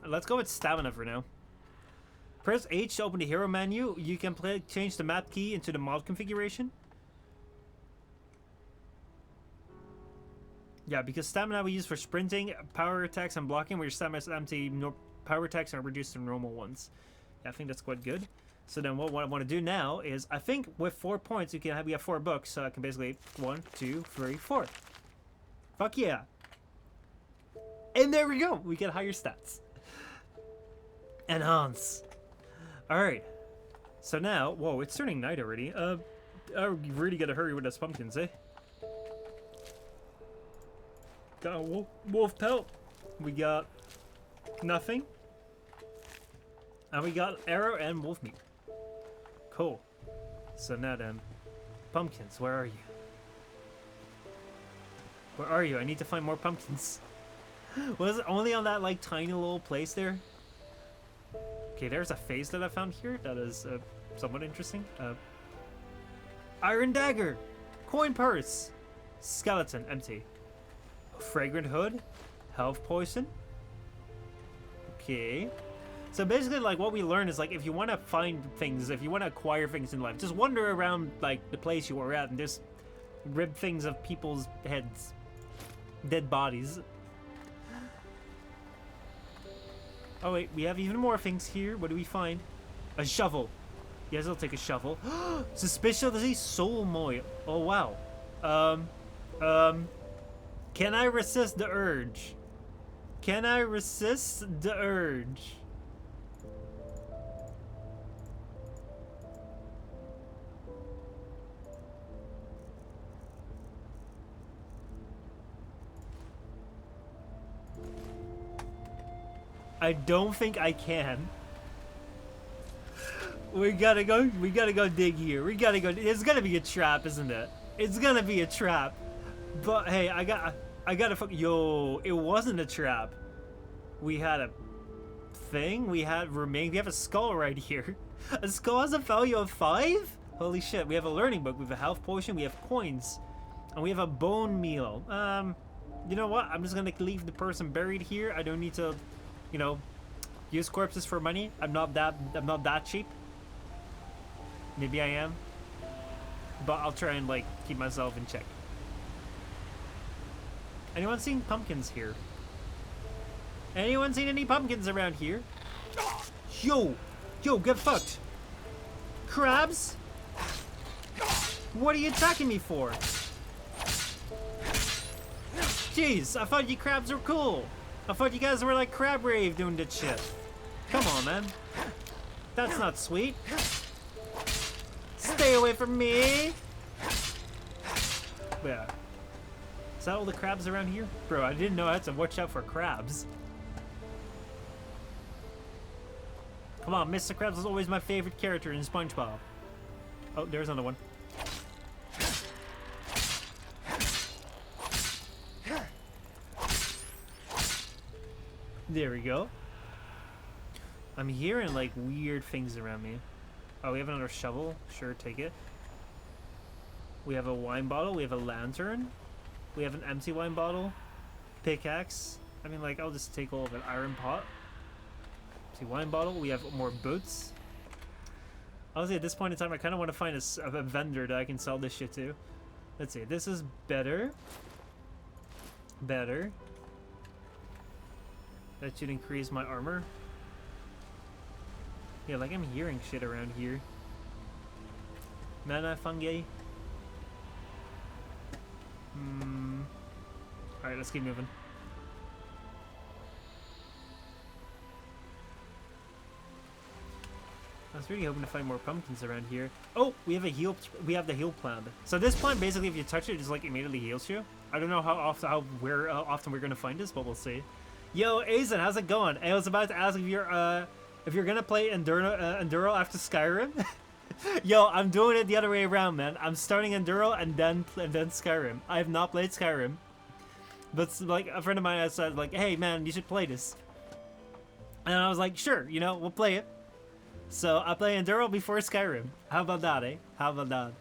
Let's go with stamina for now. Press H to open the hero menu. You can change the map key into the mod configuration. Yeah, because stamina we use for sprinting, power attacks, and blocking, where your stamina is empty, power attacks are reduced to normal ones. Yeah, I think that's quite good. So then what I want to do now is, I think with 4 points we have 4 books, so I can basically 1, 2, 3, 4. Fuck yeah. And there we go. We get higher stats. Enhance. Alright. So now, whoa, it's turning night already. I really gotta hurry with those pumpkins, eh? Got a wolf pelt. We got nothing. And we got arrow and wolf meat. Cool. So now then, pumpkins, where are you? Where are you? I need to find more pumpkins. Was it only on that like tiny little place there? Okay, there's a face that I found here that is somewhat interesting. Iron dagger, coin purse, skeleton, empty. Fragrant hood, health potion. Okay. So basically, like, what we learn is, like, if you want to find things, if you want to acquire things in life, just wander around, like, the place you were at and just rip things of people's heads. Dead bodies. Oh, wait, we have even more things here. What do we find? A shovel. Yes, I'll take a shovel. Suspiciously soul moil. Oh, wow. Can I resist the urge? Can I resist the urge? I don't think I can. We gotta go dig here. We gotta go. It's gonna be a trap, isn't it? It's gonna be a trap. But hey, I gotta fuck. Yo, it wasn't a trap. We had a thing. We have a skull right here. A skull has a value of 5? Holy shit. We have a learning book. We have a health potion. We have coins. And we have a bone meal. You know what? I'm just gonna leave the person buried here. I don't need to, you know, use corpses for money. I'm not that cheap. Maybe I am. But I'll try and, like, keep myself in check. Anyone seen pumpkins here? Anyone seen any pumpkins around here? Yo! Yo, get fucked! Crabs? What are you attacking me for? Jeez, I thought you crabs were cool. I thought you guys were like crab rave doing that shit. Come on, man. That's not sweet. Stay away from me! Yeah. Is that all the crabs around here? Bro, I didn't know I had to watch out for crabs. Come on, Mr. Krabs is always my favorite character in SpongeBob. Oh, there's another one. There we go. I'm hearing like weird things around me. Oh, we have another shovel. Sure, take it. We have a wine bottle. We have a lantern. We have an empty wine bottle. Pickaxe. I mean, like, I'll just take all of it. Iron pot. Empty wine bottle. We have more boots. Honestly, at this point in time, I kind of want to find a vendor that I can sell this shit to. Let's see. This is better. Better. That should increase my armor. Yeah, like I'm hearing shit around here. Mana fungi. Alright, let's keep moving. I was really hoping to find more pumpkins around here. Oh, we have the heal plant. So this plant, basically, if you touch it, just like immediately heals you. I don't know how often we're gonna find this, but we'll see. Yo, Azen, how's it going? I was about to ask if you're gonna play Enderal after Skyrim. Yo, I'm doing it the other way around, man. I'm starting Enderal and then Skyrim. I have not played Skyrim, but like a friend of mine has said, like, hey man, you should play this, and I was like, sure, you know, we'll play it. So I play Enderal before Skyrim. How about that, eh? How about that?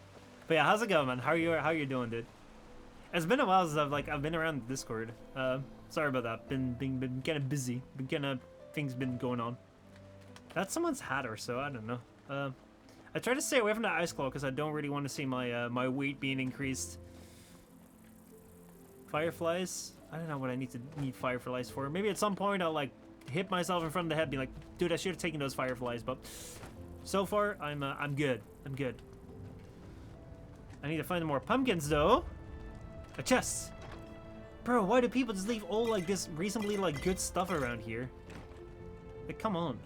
But yeah, how's it going, man? How you doing, dude? It's been a while since I've been around the Discord. Sorry about that. Been kind of busy. Things been going on. That's someone's hat or so. I don't know. I try to stay away from the ice claw because I don't really want to see my my weight being increased. Fireflies. I don't know what I need fireflies for. Maybe at some point I'll like hit myself in front of the head, be like, dude, I should have taken those fireflies. But so far I'm good. I'm good. I need to find more pumpkins though. A chest. Bro, why do people just leave all like this reasonably like good stuff around here? Like, come on.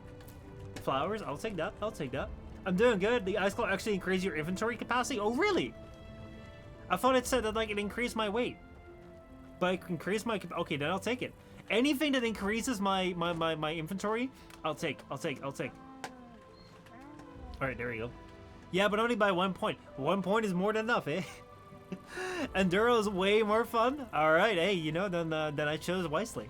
Flowers, I'll take that. I'll take that. I'm doing good. The ice claw actually increases your inventory capacity. Oh, really? I thought it said that like it increased my weight. But I increase my... Okay, then I'll take it. Anything that increases my inventory, I'll take. Alright, there we go. Yeah, but only by 1 point. 1 point is more than enough, eh? Enderal is way more fun. Alright, hey, you know, then I chose wisely.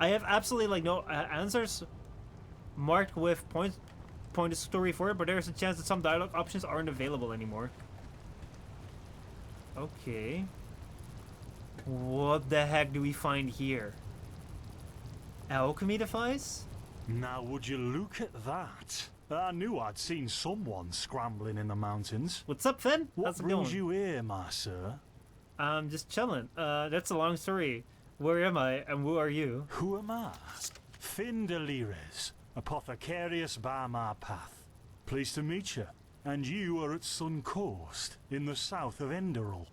I have absolutely like no answers marked with point of story for it, but there's a chance that some dialogue options aren't available anymore. Okay. What the heck do we find here? Alchemy device? Now would you look at that? I knew I'd seen someone scrambling in the mountains. What's up, Finn? What How's it brings going? you here, my sir? I'm just chilling. That's a long story. Where am I, and who are you? Who am I? Finn Delires, apothecarius by my path. Pleased to meet you. And you are at Sun Coast, in the south of Enderal.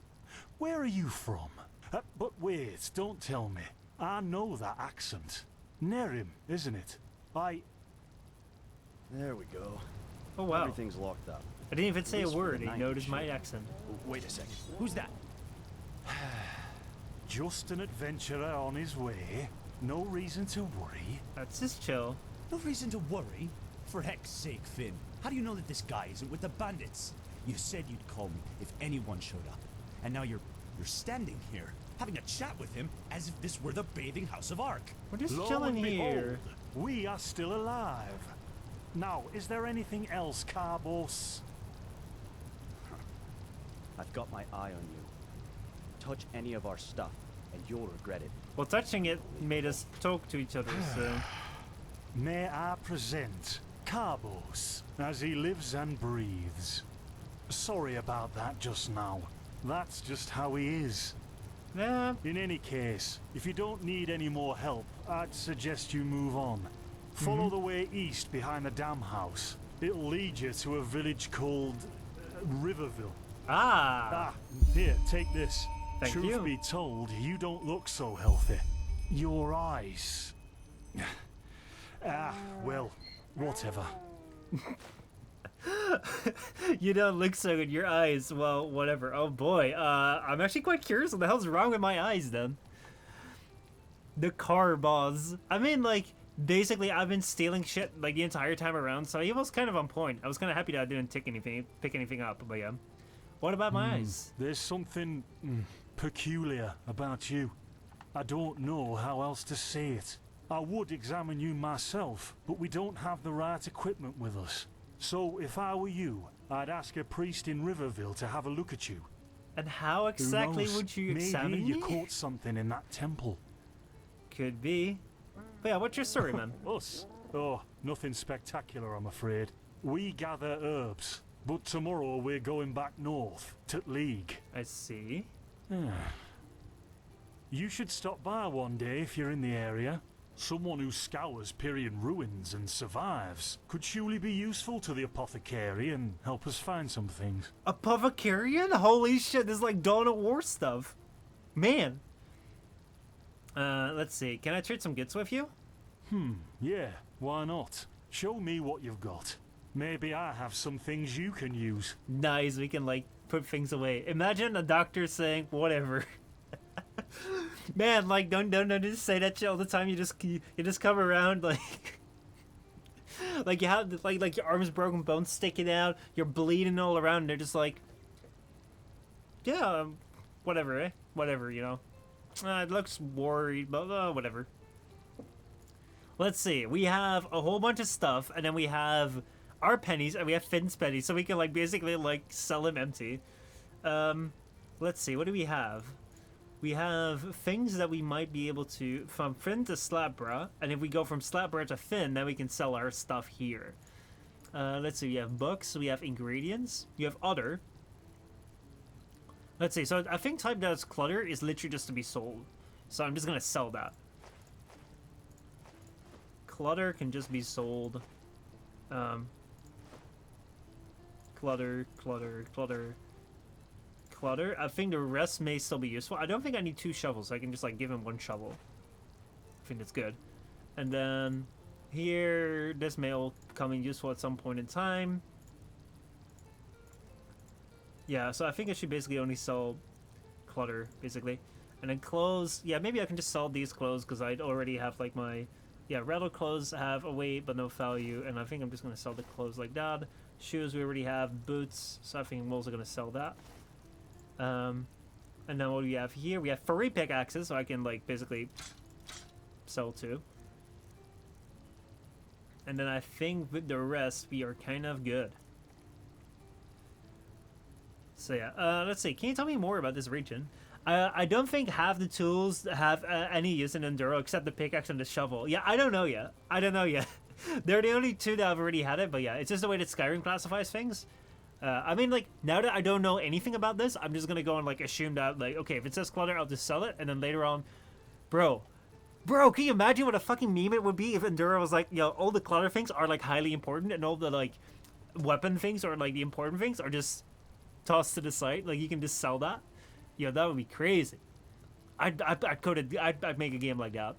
Where are you from? But wait, don't tell me. I know that accent. Nerim, isn't it? There we go. Oh, wow. Everything's locked up. I didn't even say a least for word. the He night, noticed my sure. accent. Wait a second. Who's that? Just an adventurer on his way. No reason to worry. That's just chill. No reason to worry. For heck's sake, Finn. How do you know that this guy isn't with the bandits? You said you'd call me if anyone showed up. And now you're standing here, having a chat with him as if this were the bathing house of Ark. We're just Lo chilling and here. behold, we are still alive. Now, is there anything else, Carbos? I've got my eye on you. Touch any of our stuff, and you'll regret it. Well, touching it made us talk to each other, so... May I present Carbos, as he lives and breathes. Sorry about that just now. That's just how he is. Yeah. In any case, if you don't need any more help, I'd suggest you move on. Follow the way east behind the dam house. It'll lead you to a village called Riverville. Ah! Here, take this. Thank Truth you. be told, you don't look so healthy. Your eyes... well, whatever. You don't look so good. Your eyes, well, whatever. Oh boy, I'm actually quite curious what the hell's wrong with my eyes then. The car boss. I mean, like, basically I've been stealing shit like the entire time around, so he was kind of on point. I was kind of happy that I didn't pick anything up, but yeah. What about my eyes? There's something peculiar about you. I don't know how else to say it. I would examine you myself, but we don't have the right equipment with us. So if I were you, I'd ask a priest in Riverville to have a look at you. And how exactly Who knows? would you examine Maybe me? you caught something in that temple. Could be. But yeah, what's your story, man? Us? Oh, nothing spectacular, I'm afraid. We gather herbs, but tomorrow we're going back north, to League. I see. You should stop by one day if you're in the area. Someone who scours Pyrian ruins and survives could surely be useful to the apothecary and help us find some things. Apothecarian? Holy shit, this is like Dawn of War stuff. Man. Let's see. Can I trade some goods with you? Yeah, why not? Show me what you've got. Maybe I have some things you can use. Nice, we can like put things away. Imagine a doctor saying whatever. Man, like don't just say that shit all the time. You just come around like like you have like your arm's broken, bones sticking out, you're bleeding all around, and they're just like, yeah, whatever, eh? Whatever, you know. It looks worried, but whatever. Let's see. We have a whole bunch of stuff, and then we have our pennies, and we have Finn's pennies, so we can like basically like sell them empty. Let's see. What do we have? We have things that we might be able to from Finn to Slapbra, and if we go from Slapbra to Finn, then we can sell our stuff here. Let's see. We have books. We have ingredients. You have other. Let's see. So I think type that as clutter is literally just to be sold. So I'm just gonna sell that. Clutter can just be sold. Clutter. clutter. I think the rest may still be useful. I don't think I need 2 shovels. So I can just like give him 1 shovel. I think that's good. And then here, this may all come in useful at some point in time. Yeah, so I think I should basically only sell clutter, basically. And then clothes, yeah, maybe I can just sell these clothes because I already have like my, yeah, rattle clothes have a weight but no value. And I think I'm just going to sell the clothes like that. Shoes we already have, boots, so I think I'm also going to sell that. And then what do we have here? We have 3 pickaxes, so I can like basically sell 2. And then I think with the rest, we are kind of good. So yeah, let's see. Can you tell me more about this region? I don't think half the tools have any use in Enderal except the pickaxe and the shovel. Yeah, I don't know yet. I don't know yet. They're the only 2 that have already had it, but yeah, it's just the way that Skyrim classifies things. I mean, like, now that I don't know anything about this, I'm just gonna go and, like, assume that, like, okay, if it says clutter, I'll just sell it, and then later on, Bro, can you imagine what a fucking meme it would be if Enderal was like, yo, all the clutter things are, like, highly important, and all the, like, weapon things or, like, the important things are just tossed to the side? Like, you can just sell that? Yo, that would be crazy. I'd make a game like that.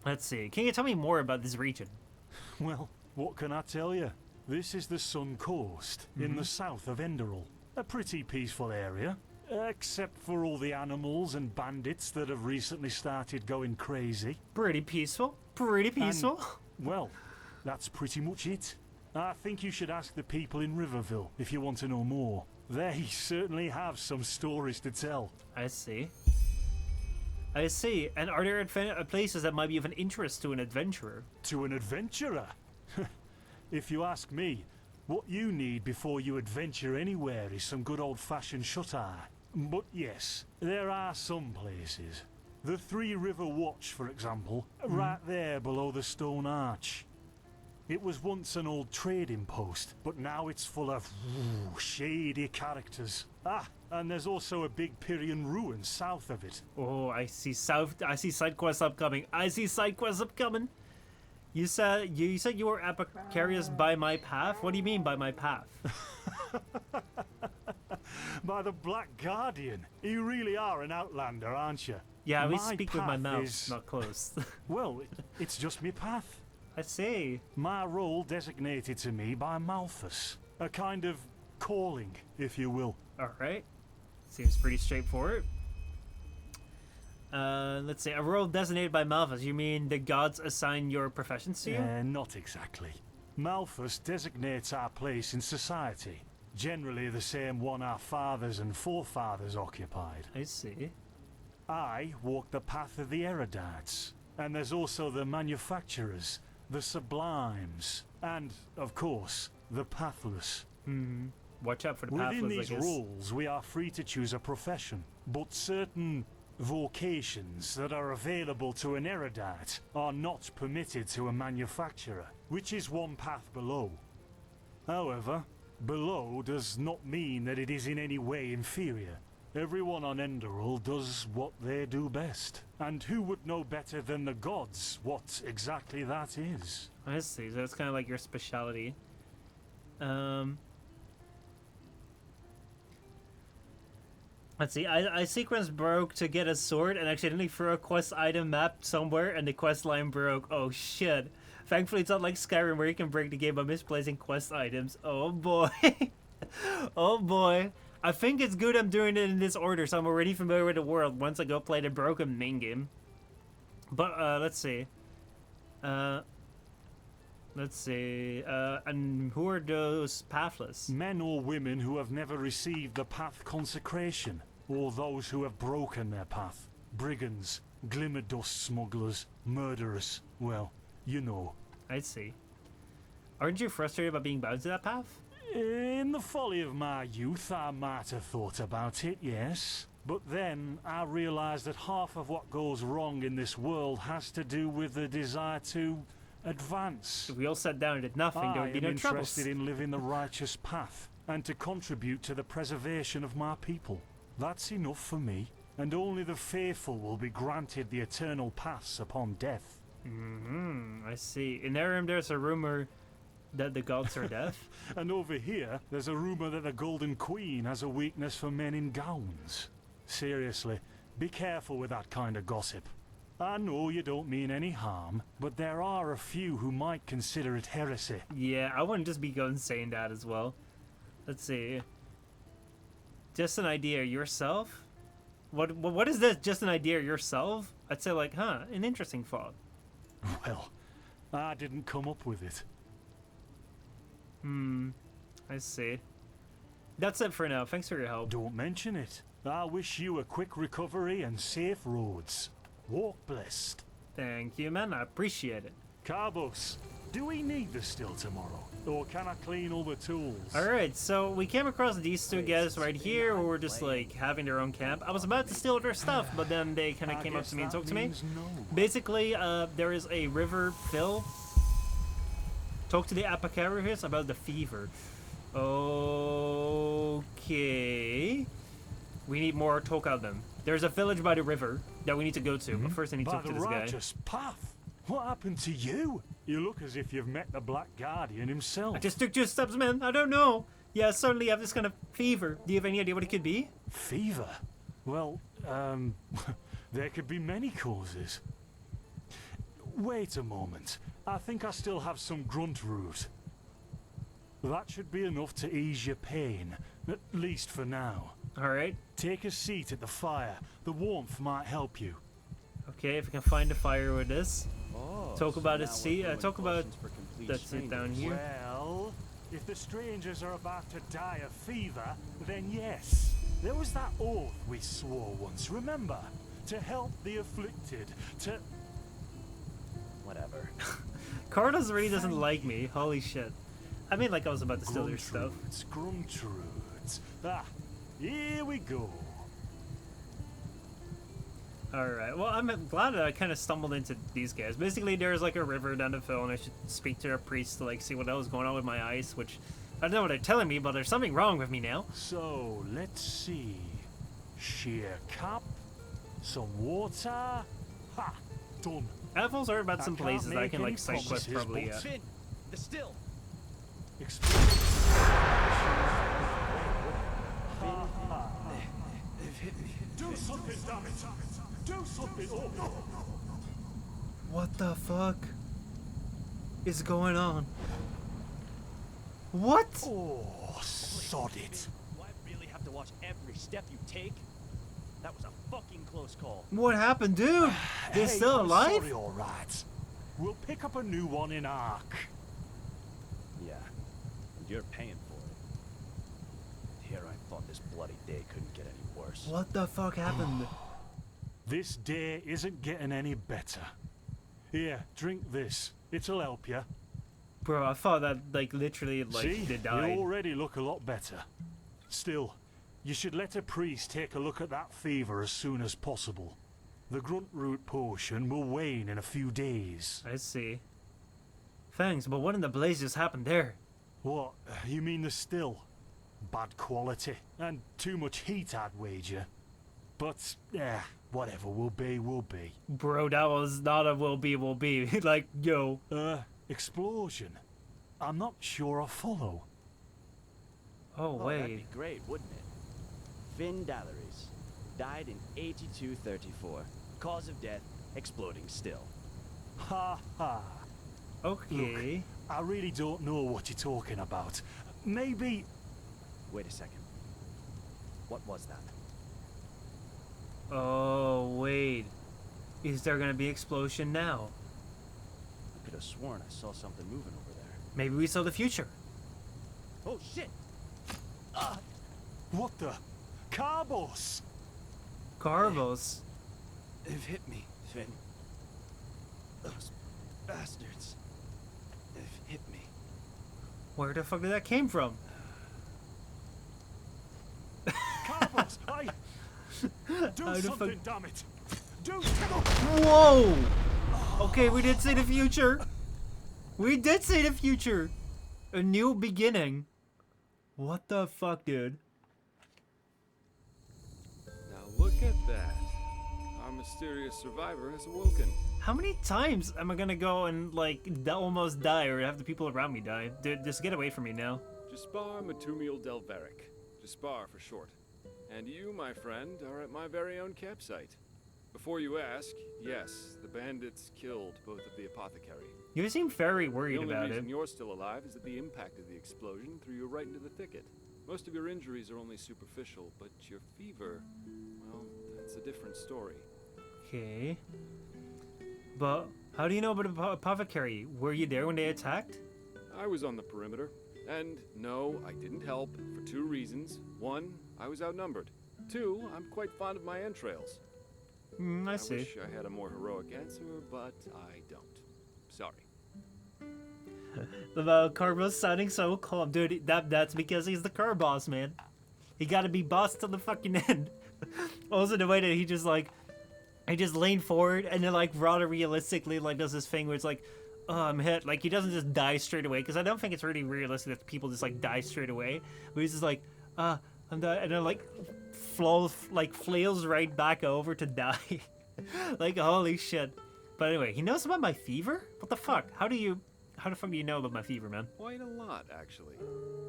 Let's see. Can you tell me more about this region? Well, what can I tell you? This is the Sun Coast, in the south of Enderal. A pretty peaceful area. Except for all the animals and bandits that have recently started going crazy. Pretty peaceful. Pretty peaceful. And, well, that's pretty much it. I think you should ask the people in Riverville if you want to know more. They certainly have some stories to tell. I see. I see. And are there places that might be of an interest to an adventurer? To an adventurer? If you ask me, what you need before you adventure anywhere is some good old-fashioned shut-eye. But yes, there are some places. The Three River Watch, for example, right there below the stone arch. It was once an old trading post, but now it's full of shady characters. Ah, and there's also a big Pyrian ruin south of it. Oh, I see side quests upcoming. You said you were Apicarius by my path? What do you mean by my path? By the Black Guardian. You really are an outlander, aren't you? Yeah, we speak with my mouth, not close. Well, it's just me path. I see. My role designated to me by Malthus. A kind of calling, if you will. Alright. Seems pretty straightforward. Let's see. A role designated by Malthus. You mean the gods assign your professions to you? Not exactly. Malthus designates our place in society. Generally the same one our fathers and forefathers occupied. I see. I walk the path of the erudites. And there's also the manufacturers, the sublimes, and, of course, the pathless. Watch out for the pathless, Within these roles, we are free to choose a profession, but certain vocations that are available to an erudite are not permitted to a manufacturer, which is one path below. However, below does not mean that it is in any way inferior. Everyone on Enderal does what they do best. And who would know better than the gods what exactly that is? I see, so that's kind of like your specialty. Let's see, I sequence broke to get a sword and accidentally threw a quest item map somewhere and the quest line broke. Oh shit. Thankfully it's not like Skyrim where you can break the game by misplacing quest items. Oh boy. Oh boy. I think it's good I'm doing it in this order, so I'm already familiar with the world once I go play the broken main game. But, let's see. And who are those pathless? Men or women who have never received the path consecration, or those who have broken their path. Brigands, glimmer dust smugglers, murderers. Well, you know. I see. Aren't you frustrated about being bound to that path? In the folly of my youth, I might have thought about it, yes. But then I realized that half of what goes wrong in this world has to do with the desire to advance. If we all sat down and did nothing, there would be no troubles. I am interested in living the righteous path and to contribute to the preservation of my people. That's enough for me, and only the faithful will be granted the eternal pass upon death. I see. In Aram, there's a rumor That the gods are deaf? And over here, there's a rumor that the Golden Queen has a weakness for men in gowns. Seriously, be careful with that kind of gossip. I know you don't mean any harm, but there are a few who might consider it heresy. Yeah, I wouldn't just be going saying that as well. Let's see. Just an idea yourself? What is this? Just an idea yourself? I'd say like, huh, an interesting thought. Well, I didn't come up with it. I see. That's it for now. Thanks for your help. Don't mention it. I wish you a quick recovery and safe roads. Walk blessed. Thank you, man. I appreciate it. Carbos, do we need the still tomorrow? Or can I clean all the tools? Alright, so we came across these two guys right here who were just like having their own camp. I was about to steal their stuff, but then they kind of came up to me and talked to me. No. Basically, there is a river fill. Talk to the apothecarius about the fever. Okay. We need more talk of them. There's a village by the river that we need to go to, but first I need to talk to this guy. Righteous path. What happened to you? You look as if you've met the Black Guardian himself. I just took 2 steps, man. I don't know. Yeah, suddenly I have this kind of fever. Do you have any idea what it could be? Fever? Well, there could be many causes. Wait a moment. I think I still have some grunt root. That should be enough to ease your pain, at least for now. Alright. Take a seat at the fire. The warmth might help you. Okay, if we can find a fire with this. Oh, Talk about now it. we're See, throwing talk about potions for complete that's it down strangers. here. Well, if the strangers are about to die of fever, then yes. There was that oath we swore once, remember? To help the afflicted, to... Whatever. Carlos really doesn't like me. Holy shit. I mean, like I was about to steal their stuff. Gruntroots. Ah, here we go. Alright, well, I'm glad that I kind of stumbled into these guys. Basically, there's like a river down the hill, and I should speak to a priest to like see what else is going on with my ice, which I don't know what they're telling me, but there's something wrong with me now. So, let's see. Sheer cup, some water. Ha! Done. I've also heard about some can't places that I make can any like side quest promises, probably but- at. Finn, the still. Do something, damn it! Do something! Oh no! What the fuck is going on? What? Oh, sod it! Do I really have to watch every step you take? That was a fucking close call. What happened, dude? They're Hey, still I'm alive? Sorry, all right. We'll pick up a new one in Ark. Yeah, and you're paying for it. Here I thought this bloody day couldn't get any worse. What the fuck happened? This day isn't getting any better. Here, drink this. It'll help you. Bro, I thought that like literally like See, they you died. already look a lot better. Still, you should let a priest take a look at that fever as soon as possible. The grunt root potion will wane in a few days. I see. Thanks, but what in the blazes happened there? What? You mean the still? Bad quality and too much heat, I'd wager. But, whatever will be, will be. Bro, that was not a will be. Like, yo. Explosion? I'm not sure I follow. Oh, That'd wait. be great, wouldn't it? Finn Dalaris died in 8234. Cause of death, exploding still. Ha ha. Okay. Look, I really don't know what you're talking about. Maybe... Wait a second. What was that? Oh, wait. Is there gonna be explosion now? I could have sworn I saw something moving over there. Maybe we saw the future. Oh shit! What the? Carbos! Carvos. They've hit me, Finn. Those bastards. They've hit me. Where the fuck did that came from? Carbos, do How the something, fuck- damn it! Do... Whoa! Okay, we did see the future. We did see the future. A new beginning. What the fuck, dude? Now look at that. I'm mysterious survivor has awoken. How many times am I gonna go and, like, almost die or have the people around me die? Dude, just get away from me now. Jaspar Matumiel Delveric. Jaspar for short. And you, my friend, are at my very own campsite. Before you ask, yes, the bandits killed both of the apothecary. You seem very worried about it. about The only reason it. you're still alive is that the impact of the explosion threw you right into the thicket. Most of your injuries are only superficial, but your fever, well, that's a different story. Okay. But how do you know about the apothecary? Were you there when they attacked? I was on the perimeter. And no, I didn't help for two reasons. One, I was outnumbered. Two, I'm quite fond of my entrails. I see. I wish I had a more heroic answer, but I don't. Sorry. The car boss sounding so calm. Dude, that's because he's the car boss, man. He gotta be boss till the fucking end. Also, the way that he just leaned forward and then, like, rather realistically, like, does this thing where it's like, oh, I'm hit. Like, he doesn't just die straight away, because I don't think it's really realistic that people just, like, die straight away. But he's just like, I'm dying, and then, like, flails right back over to die. Like, holy shit. But anyway, he knows about my fever? What the fuck? How the fuck do you know about my fever, man? Quite a lot, actually.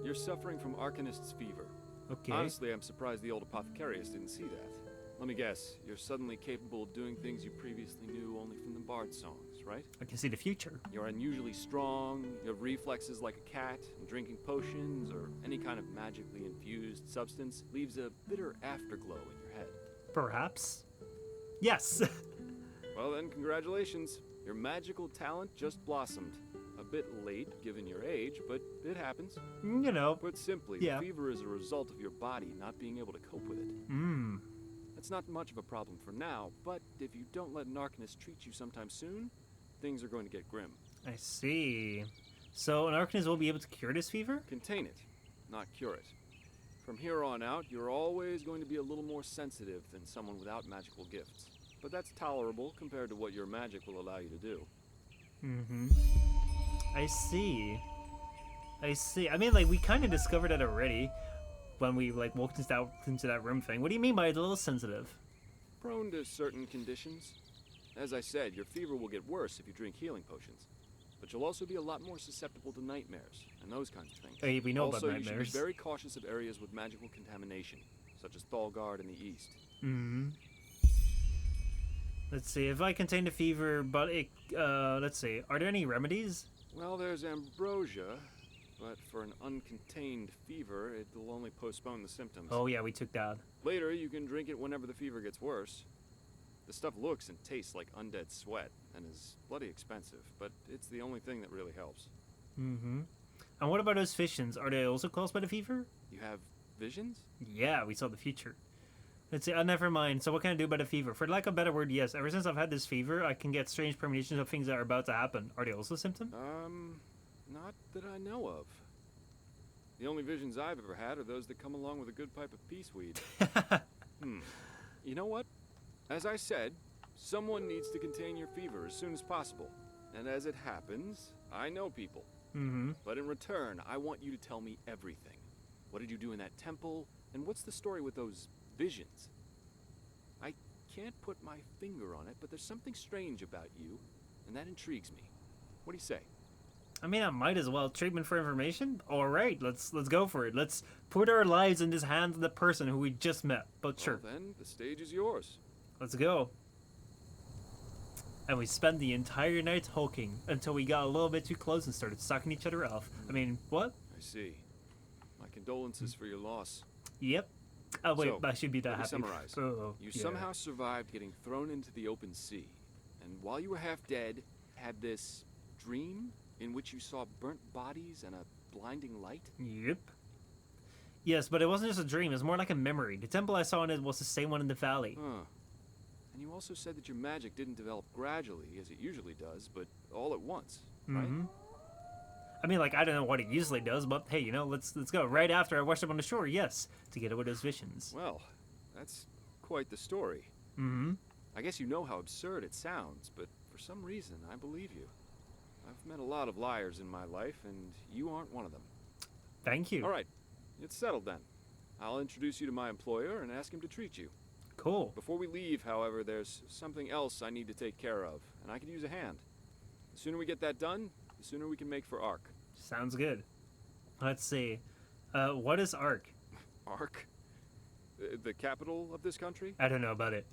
You're suffering from Arcanist's fever. Okay. Honestly, I'm surprised the old apothecarius didn't see that. Let me guess, you're suddenly capable of doing things you previously knew only from the bard songs, right? I can see the future. You're unusually strong, you have reflexes like a cat, and drinking potions or any kind of magically infused substance leaves a bitter afterglow in your head. Perhaps. Yes. Well then, congratulations. Your magical talent just blossomed. A bit late, given your age, but it happens. You know. Put simply, yeah. The fever is a result of your body not being able to cope with it. That's not much of a problem for now, but if you don't let an Arcanist treat you sometime soon, things are going to get grim. I see. So an Arcanist will be able to cure this fever? Contain it, not cure it. From here on out, you're always going to be a little more sensitive than someone without magical gifts. But that's tolerable compared to what your magic will allow you to do. I see. I mean, like, we kind of discovered that already when we, like, walked into that room thing. What do you mean by a little sensitive? Prone to certain conditions. As I said, your fever will get worse if you drink healing potions. But you'll also be a lot more susceptible to nightmares and those kinds of things. Hey, we know also, about nightmares. Also, you should be very cautious of areas with magical contamination, such as Thalgard in the east. Let's see, if I contain the fever, but it, let's see, are there any remedies? Well, there's ambrosia, but for an uncontained fever, it will only postpone the symptoms. Oh yeah, we took that. Later, you can drink it whenever the fever gets worse. The stuff looks and tastes like undead sweat, and is bloody expensive, but it's the only thing that really helps. And what about those visions? Are they also caused by the fever? You have visions? Yeah, we saw the future. Let's see, never mind. So what can I do about the fever? For lack of a better word, yes. Ever since I've had this fever, I can get strange premonitions of things that are about to happen. Are they also symptoms? Not that I know of. The only visions I've ever had are those that come along with a good pipe of peace weed. You know what? As I said, someone needs to contain your fever as soon as possible. And as it happens, I know people. But in return, I want you to tell me everything. What did you do in that temple? And what's the story with those visions? I can't put my finger on it, but there's something strange about you, and that intrigues me. What do you say? I mean, I might as well. Treatment for information? Alright, let's go for it. Let's put our lives in the hands of the person who we just met. But sure. Well, then, the stage is yours. Let's go. And we spent the entire night hulking until we got a little bit too close and started sucking each other off. I mean, what? I see. My condolences for your loss. Yep. Oh wait, so, I should be that happy. Summarize. You somehow survived getting thrown into the open sea, and while you were half dead, had this dream in which you saw burnt bodies and a blinding light? Yep. Yes, but it wasn't just a dream, it was more like a memory. The temple I saw in it was the same one in the valley. Huh. And you also said that your magic didn't develop gradually, as it usually does, but all at once, right? I mean, like, I don't know what it usually does, but hey, you know, let's go. Right after I washed up on the shore, yes, to get over those visions. Well, that's quite the story. I guess you know how absurd it sounds, but for some reason, I believe you. I've met a lot of liars in my life, and you aren't one of them. Thank you. All right, it's settled then. I'll introduce you to my employer and ask him to treat you. Cool. Before we leave, however, there's something else I need to take care of, and I could use a hand. The sooner we get that done, the sooner we can make for Ark. Sounds good. Let's see. What is Ark? Ark? The capital of this country? I don't know about it.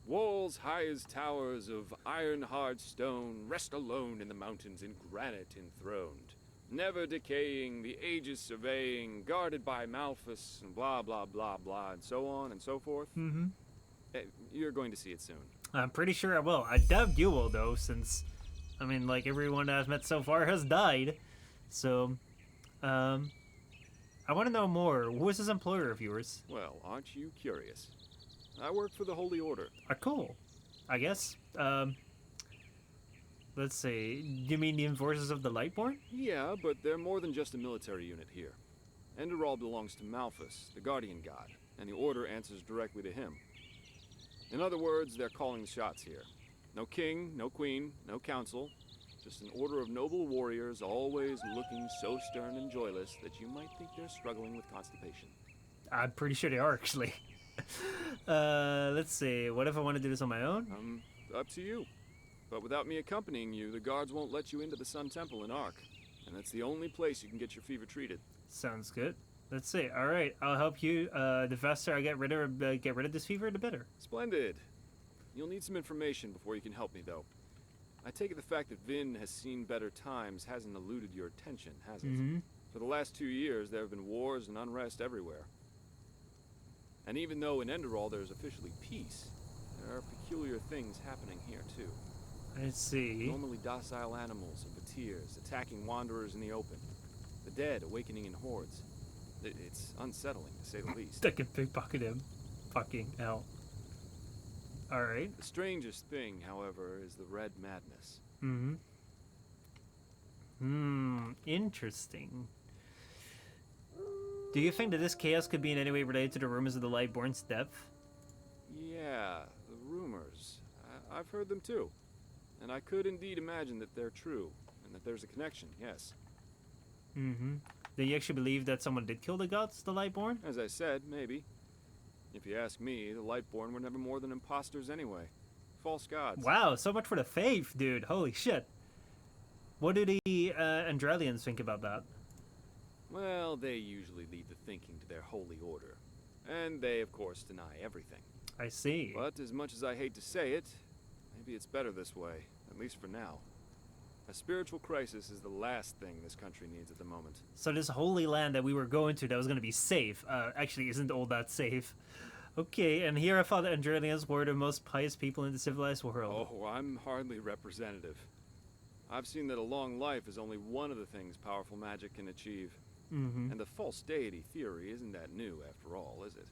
Walls high as towers of iron-hard stone rest alone in the mountains in granite enthroned. Never decaying, the ages surveying, guarded by Malphus, and blah, blah, blah, blah, and so on and so forth. Mm-hmm. You're going to see it soon. I'm pretty sure I will. I doubt you will, though, since, I mean, like, everyone I've met so far has died. So, I want to know more. Who is this employer of yours? Well, aren't you curious? I work for the Holy Order. Cool. I guess. Let's see. You mean the Enforcers of the Lightborn? Yeah, but they're more than just a military unit here. Enderal belongs to Malphus, the Guardian God, and the Order answers directly to him. In other words, they're calling the shots here. No king, no queen, no council. Just an order of noble warriors, always looking so stern and joyless that you might think they're struggling with constipation. I'm pretty sure they are, actually. Let's see. What if I want to do this on my own? Up to you. But without me accompanying you, the guards won't let you into the Sun Temple in Ark. And that's the only place you can get your fever treated. Sounds good. Let's see. All right, I'll help you. The faster I get rid of this fever, the better. Splendid. You'll need some information before you can help me, though. I take it the fact that Vin has seen better times hasn't eluded your attention, has it? Mm-hmm. For the last 2 years, there have been wars and unrest everywhere. And even though in Enderal there's officially peace, there are peculiar things happening here, too. I see. Normally docile animals and Vatirs attacking wanderers in the open. The dead awakening in hordes. It's unsettling, to say the least. They can pickpocket him. Fucking hell. Alright. The strangest thing, however, is the Red Madness. Interesting. Do you think that this chaos could be in any way related to the rumors of the Lightborn's death? Yeah, the rumors. I've heard them too. And I could indeed imagine that they're true, and that there's a connection, yes. Do you actually believe that someone did kill the gods, the Lightborn? As I said, maybe. If you ask me, the Lightborn were never more than imposters anyway. False gods. Wow, so much for the faith, dude. Holy shit. What do the Enderalians think about that? Well, they usually leave the thinking to their holy order. And they, of course, deny everything. I see. But as much as I hate to say it, maybe it's better this way, at least for now. A spiritual crisis is the last thing this country needs at the moment. So this holy land that we were going to that was going to be safe, actually isn't all that safe. Okay, and here I thought the Enderalians were the most pious people in the civilized world. Oh, I'm hardly representative. I've seen that a long life is only one of the things powerful magic can achieve. And the false deity theory isn't that new, after all, is it?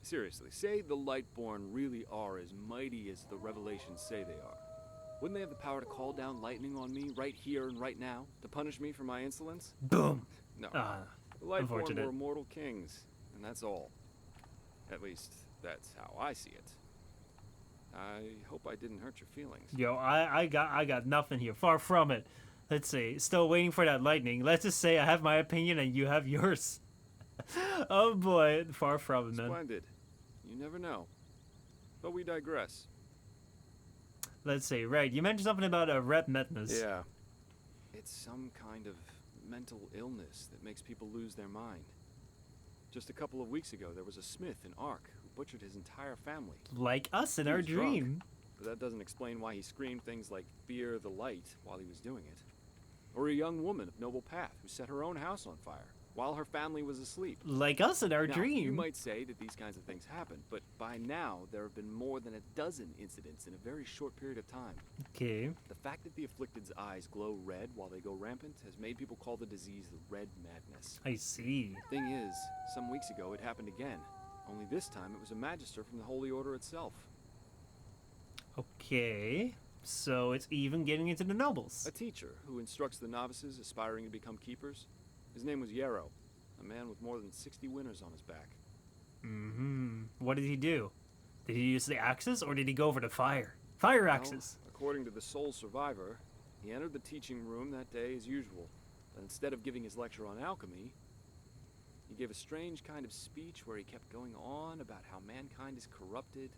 Seriously, say the Lightborn really are as mighty as the revelations say they are. Wouldn't they have the power to call down lightning on me right here and right now, to punish me for my insolence? Boom! No. The Lightborn were mortal kings, and that's all. At least, that's how I see it. I hope I didn't hurt your feelings. Yo, I got nothing here. Far from it. Let's see. Still waiting for that lightning. Let's just say I have my opinion and you have yours. Oh boy, far from it, man. Splendid. You never know. But we digress. Let's see. Right, you mentioned something about a Red Madness. Yeah. It's some kind of mental illness that makes people lose their mind. Just a couple of weeks ago, there was a smith in Ark who butchered his entire family. Like us in our dream. But that doesn't explain why he screamed things like "fear the light" while he was doing it. Or a young woman of noble path who set her own house on fire while her family was asleep. Like us in our now, dream. You might say that these kinds of things happen, but by now there have been more than a dozen incidents in a very short period of time. Okay. The fact that the afflicted's eyes glow red while they go rampant has made people call the disease the Red Madness. I see. Thing is, some weeks ago it happened again. Only this time it was a magister from the Holy Order itself. Okay. So it's even getting into the nobles. A teacher who instructs the novices aspiring to become keepers. His name was Yarrow, a man with more than 60 winners on his back. What did he do? Did he use the axes or did he go over the fire? Fire axes. Well, according to the sole survivor, he entered the teaching room that day as usual. But instead of giving his lecture on alchemy, He gave a strange kind of speech where he kept going on about how mankind is corrupted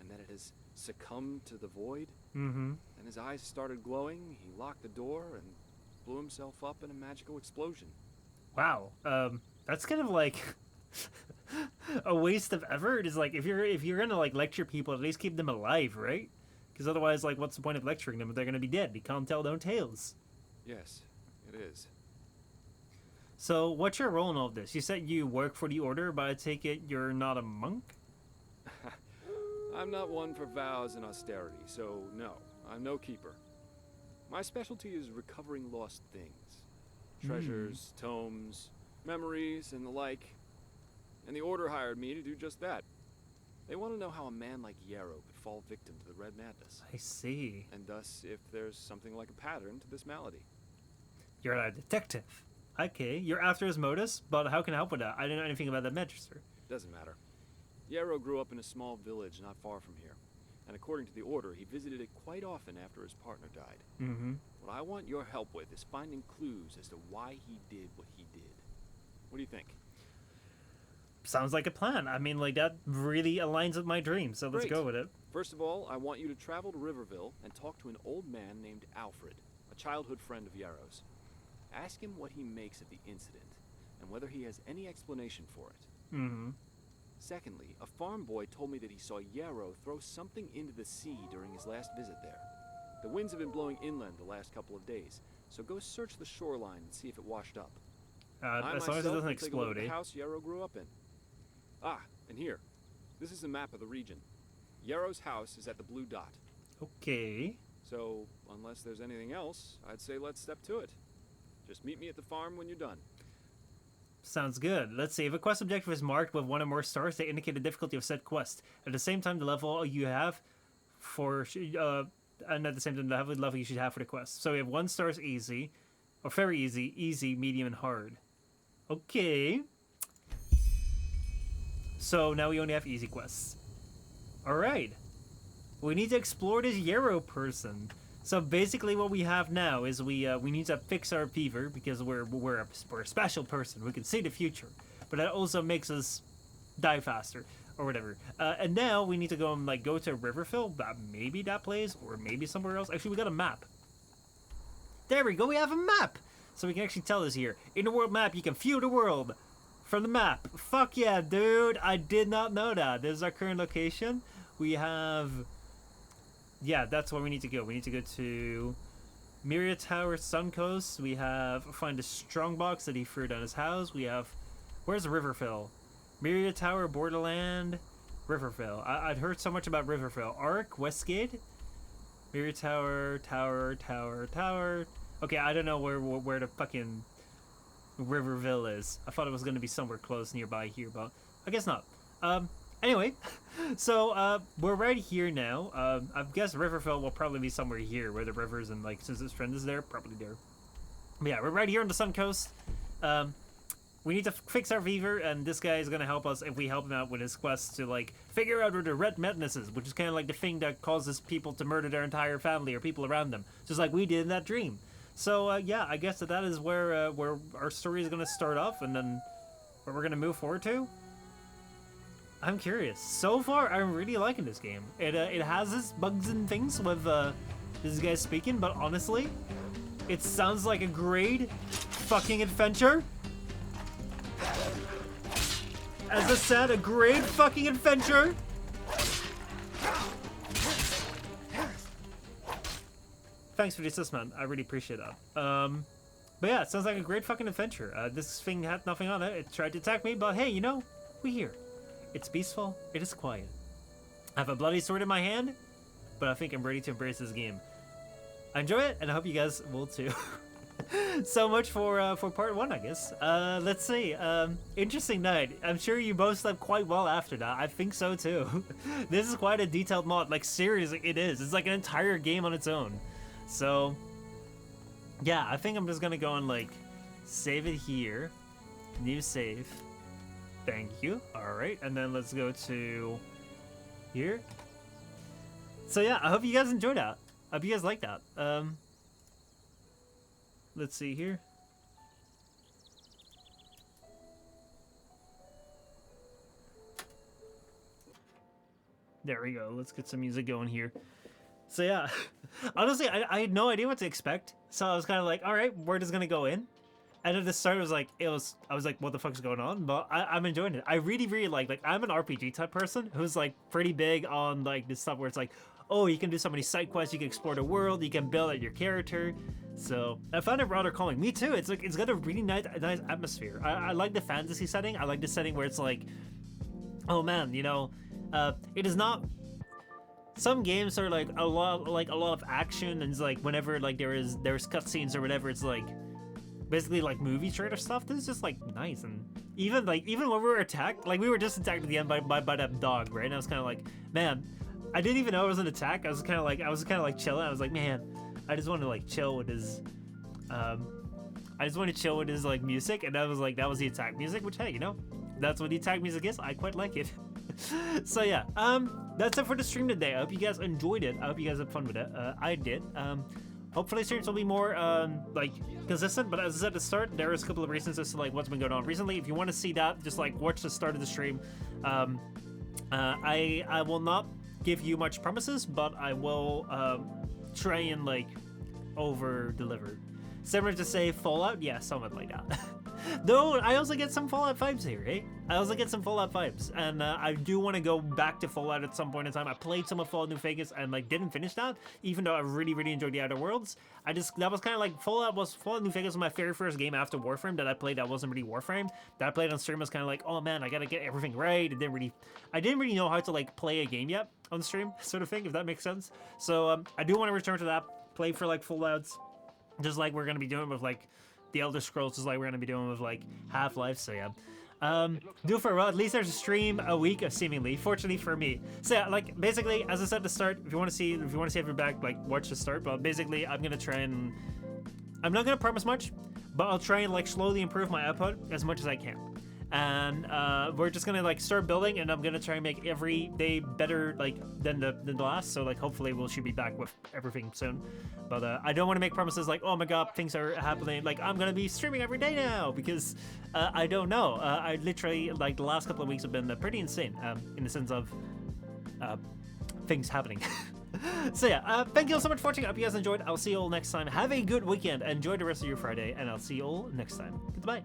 and that it has succumbed to the void. Mm-hmm. And his eyes started glowing, he locked the door and blew himself up in a magical explosion. Wow. That's kind of like a waste of effort. Is like if you're gonna like lecture people, at least keep them alive, right? Because otherwise, like, what's the point of lecturing them if they're gonna be dead? You can't tell no tales. Yes, it is. So, what's your role in all of this? You said you work for the Order, but I take it you're not a monk? I'm not one for vows and austerity, so no, I'm no keeper. My specialty is recovering lost things. Treasures, tomes, memories, and the like. And the Order hired me to do just that. They want to know how a man like Yarrow could fall victim to the Red Madness. I see. And thus, if there's something like a pattern to this malady. You're a detective. Okay, you're after his modus, but how can I help with that? I didn't know anything about that magister. Doesn't matter. Yarrow grew up in a small village not far from here. And according to the Order, he visited it quite often after his partner died. Mm-hmm. What I want your help with is finding clues as to why he did what he did. What do you think? Sounds like a plan. I mean, like, that really aligns with my dream, so let's Great. go with it. First of all, I want you to travel to Riverville and talk to an old man named Alfred, a childhood friend of Yarrow's. Ask him what he makes of the incident, and whether he has any explanation for it. Mm-hmm. Secondly, a farm boy told me that he saw Yarrow throw something into the sea during his last visit there. The winds have been blowing inland the last couple of days, so go search the shoreline and see if it washed up. As long as it doesn't explode, The house Yarrow grew up in. Ah, and here. This is a map of the region. Yarrow's house is at the blue dot. Okay. So, unless there's anything else, I'd say let's step to it. Just meet me at the farm when you're done. Sounds good. Let's see. If a quest objective is marked with one or more stars, they indicate the difficulty of said quest. At the same time, the level you have for... and at the same time, the level you should have for the quest. So we have 1 star is easy, or very easy, easy, medium, and hard. Okay. So now we only have easy quests. Alright. We need to explore this Yarrow person. So basically what we have now is we need to fix our fever because we're a special person. We can see the future. But that also makes us die faster or whatever. And now we need to go and go to Riverville. Maybe that place or maybe somewhere else. Actually, we got a map. There we go. We have a map. So we can actually tell this here. In the world map, you can view the world from the map. Fuck yeah, dude. I did not know that. This is our current location. We have... Yeah, that's where we need to go. We need to go to Myriad Tower, Suncoast. We have find a strongbox that he threw down his house. We have... Where's Riverville? Myriad Tower, Borderland, Riverville. I'd heard so much about Riverville. Ark, Westgate, Myriad Tower, Tower. Okay, I don't know where the fucking Riverville is. I thought it was going to be somewhere close nearby here, but I guess not. Anyway, so we're right here now. I guess Riverville will probably be somewhere here where the rivers and since his friend is there, probably there. But yeah, we're right here on the Suncoast. We need to fix our fever, and this guy is going to help us if we help him out with his quest to figure out where the Red Madness is, which is kind of like the thing that causes people to murder their entire family or people around them, just like we did in that dream. So yeah, I guess that is where our story is going to start off, and then where we're going to move forward to. I'm curious. So far, I'm really liking this game. It has its bugs and things with this guy speaking, but honestly, it sounds like a great fucking adventure. As I said, a great fucking adventure. Thanks for the assist, man. I really appreciate that. But yeah, it sounds like a great fucking adventure. This thing had nothing on it. It tried to attack me, but hey, we're here. It's peaceful. It is quiet. I have a bloody sword in my hand, but I think I'm ready to embrace this game. I enjoy it, and I hope you guys will too. So much for part 1, I guess. Let's see. Interesting night. I'm sure you both slept quite well after that. I think so too. This is quite a detailed mod. Seriously, it is. It's like an entire game on its own. So, yeah, I think I'm just gonna go and save it here. New save. Thank you. Alright, and then let's go to here. So yeah, I hope you guys enjoyed that. I hope you guys like that. Let's see here. There we go. Let's get some music going here. So yeah, honestly, I had no idea what to expect. So I was kind of like, all right, where is gonna go in? And at the start, I was like, what the fuck's going on? But I'm enjoying it. I really, really like I'm an RPG type person who's like pretty big on like this stuff where it's like, oh, you can do so many side quests, you can explore the world, you can build out your character. So I found it rather calming. Me too. It's like it's got a really nice atmosphere. I like the fantasy setting. I like the setting where it's like, oh man, you know, it is not. Some games are like a lot of action, and it's like whenever like there's cutscenes or whatever, it's like basically like movie trailer stuff. This is just like nice, and even when we were attacked, like we were just attacked at the end by that dog, right? And I was kind of like, man, I didn't even know it was an attack. I was kind of like chilling. I was like, man, I just want to like chill with his, like music, and that was the attack music. Which hey, you know, that's what the attack music is. I quite like it. So yeah, that's it for the stream today. I hope you guys enjoyed it. I hope you guys had fun with it. I did. Hopefully streams will be more like consistent, but as I said at the start, there is a couple of reasons as to like what's been going on recently. If you want to see that, just like watch the start of the stream. I will not give you much promises, but I will try and like over deliver. Similar to say Fallout, yeah, something like that. Though I also get some Fallout vibes here, eh? I also get some Fallout vibes, and I do want to go back to Fallout at some point in time. I played some of Fallout New Vegas and like didn't finish that, even though I really, really enjoyed the Outer Worlds. That was kind of like Fallout New Vegas was my very first game after Warframe that I played that wasn't really Warframe. That I played on stream was kind of like, oh man, I gotta get everything right. I didn't really know how to like play a game yet on stream, sort of thing, if that makes sense. So I do want to return to that, play for like Fallouts, just like we're gonna be doing with like the Elder Scrolls, just like we're gonna be doing with like Half-Life. So yeah, do for a while. At least there's a stream a week, seemingly. Fortunately for me. So yeah, like basically, as I said at the start, if you want to see everybody back, like watch the start. But basically, I'm gonna try and I'm not gonna promise much, but I'll try and like slowly improve my output as much as I can. And we're just gonna like start building, and I'm gonna try and make every day better like than the last. So like hopefully we should be back with everything soon. But I don't want to make promises like, oh my god, things are happening, like I'm gonna be streaming every day now, because I don't know. I literally like the last couple of weeks have been pretty insane in the sense of things happening. So yeah, thank you all so much for watching. I hope you guys enjoyed. I'll see you all next time. Have a good weekend. Enjoy the rest of your Friday, and I'll see you all next time. Goodbye.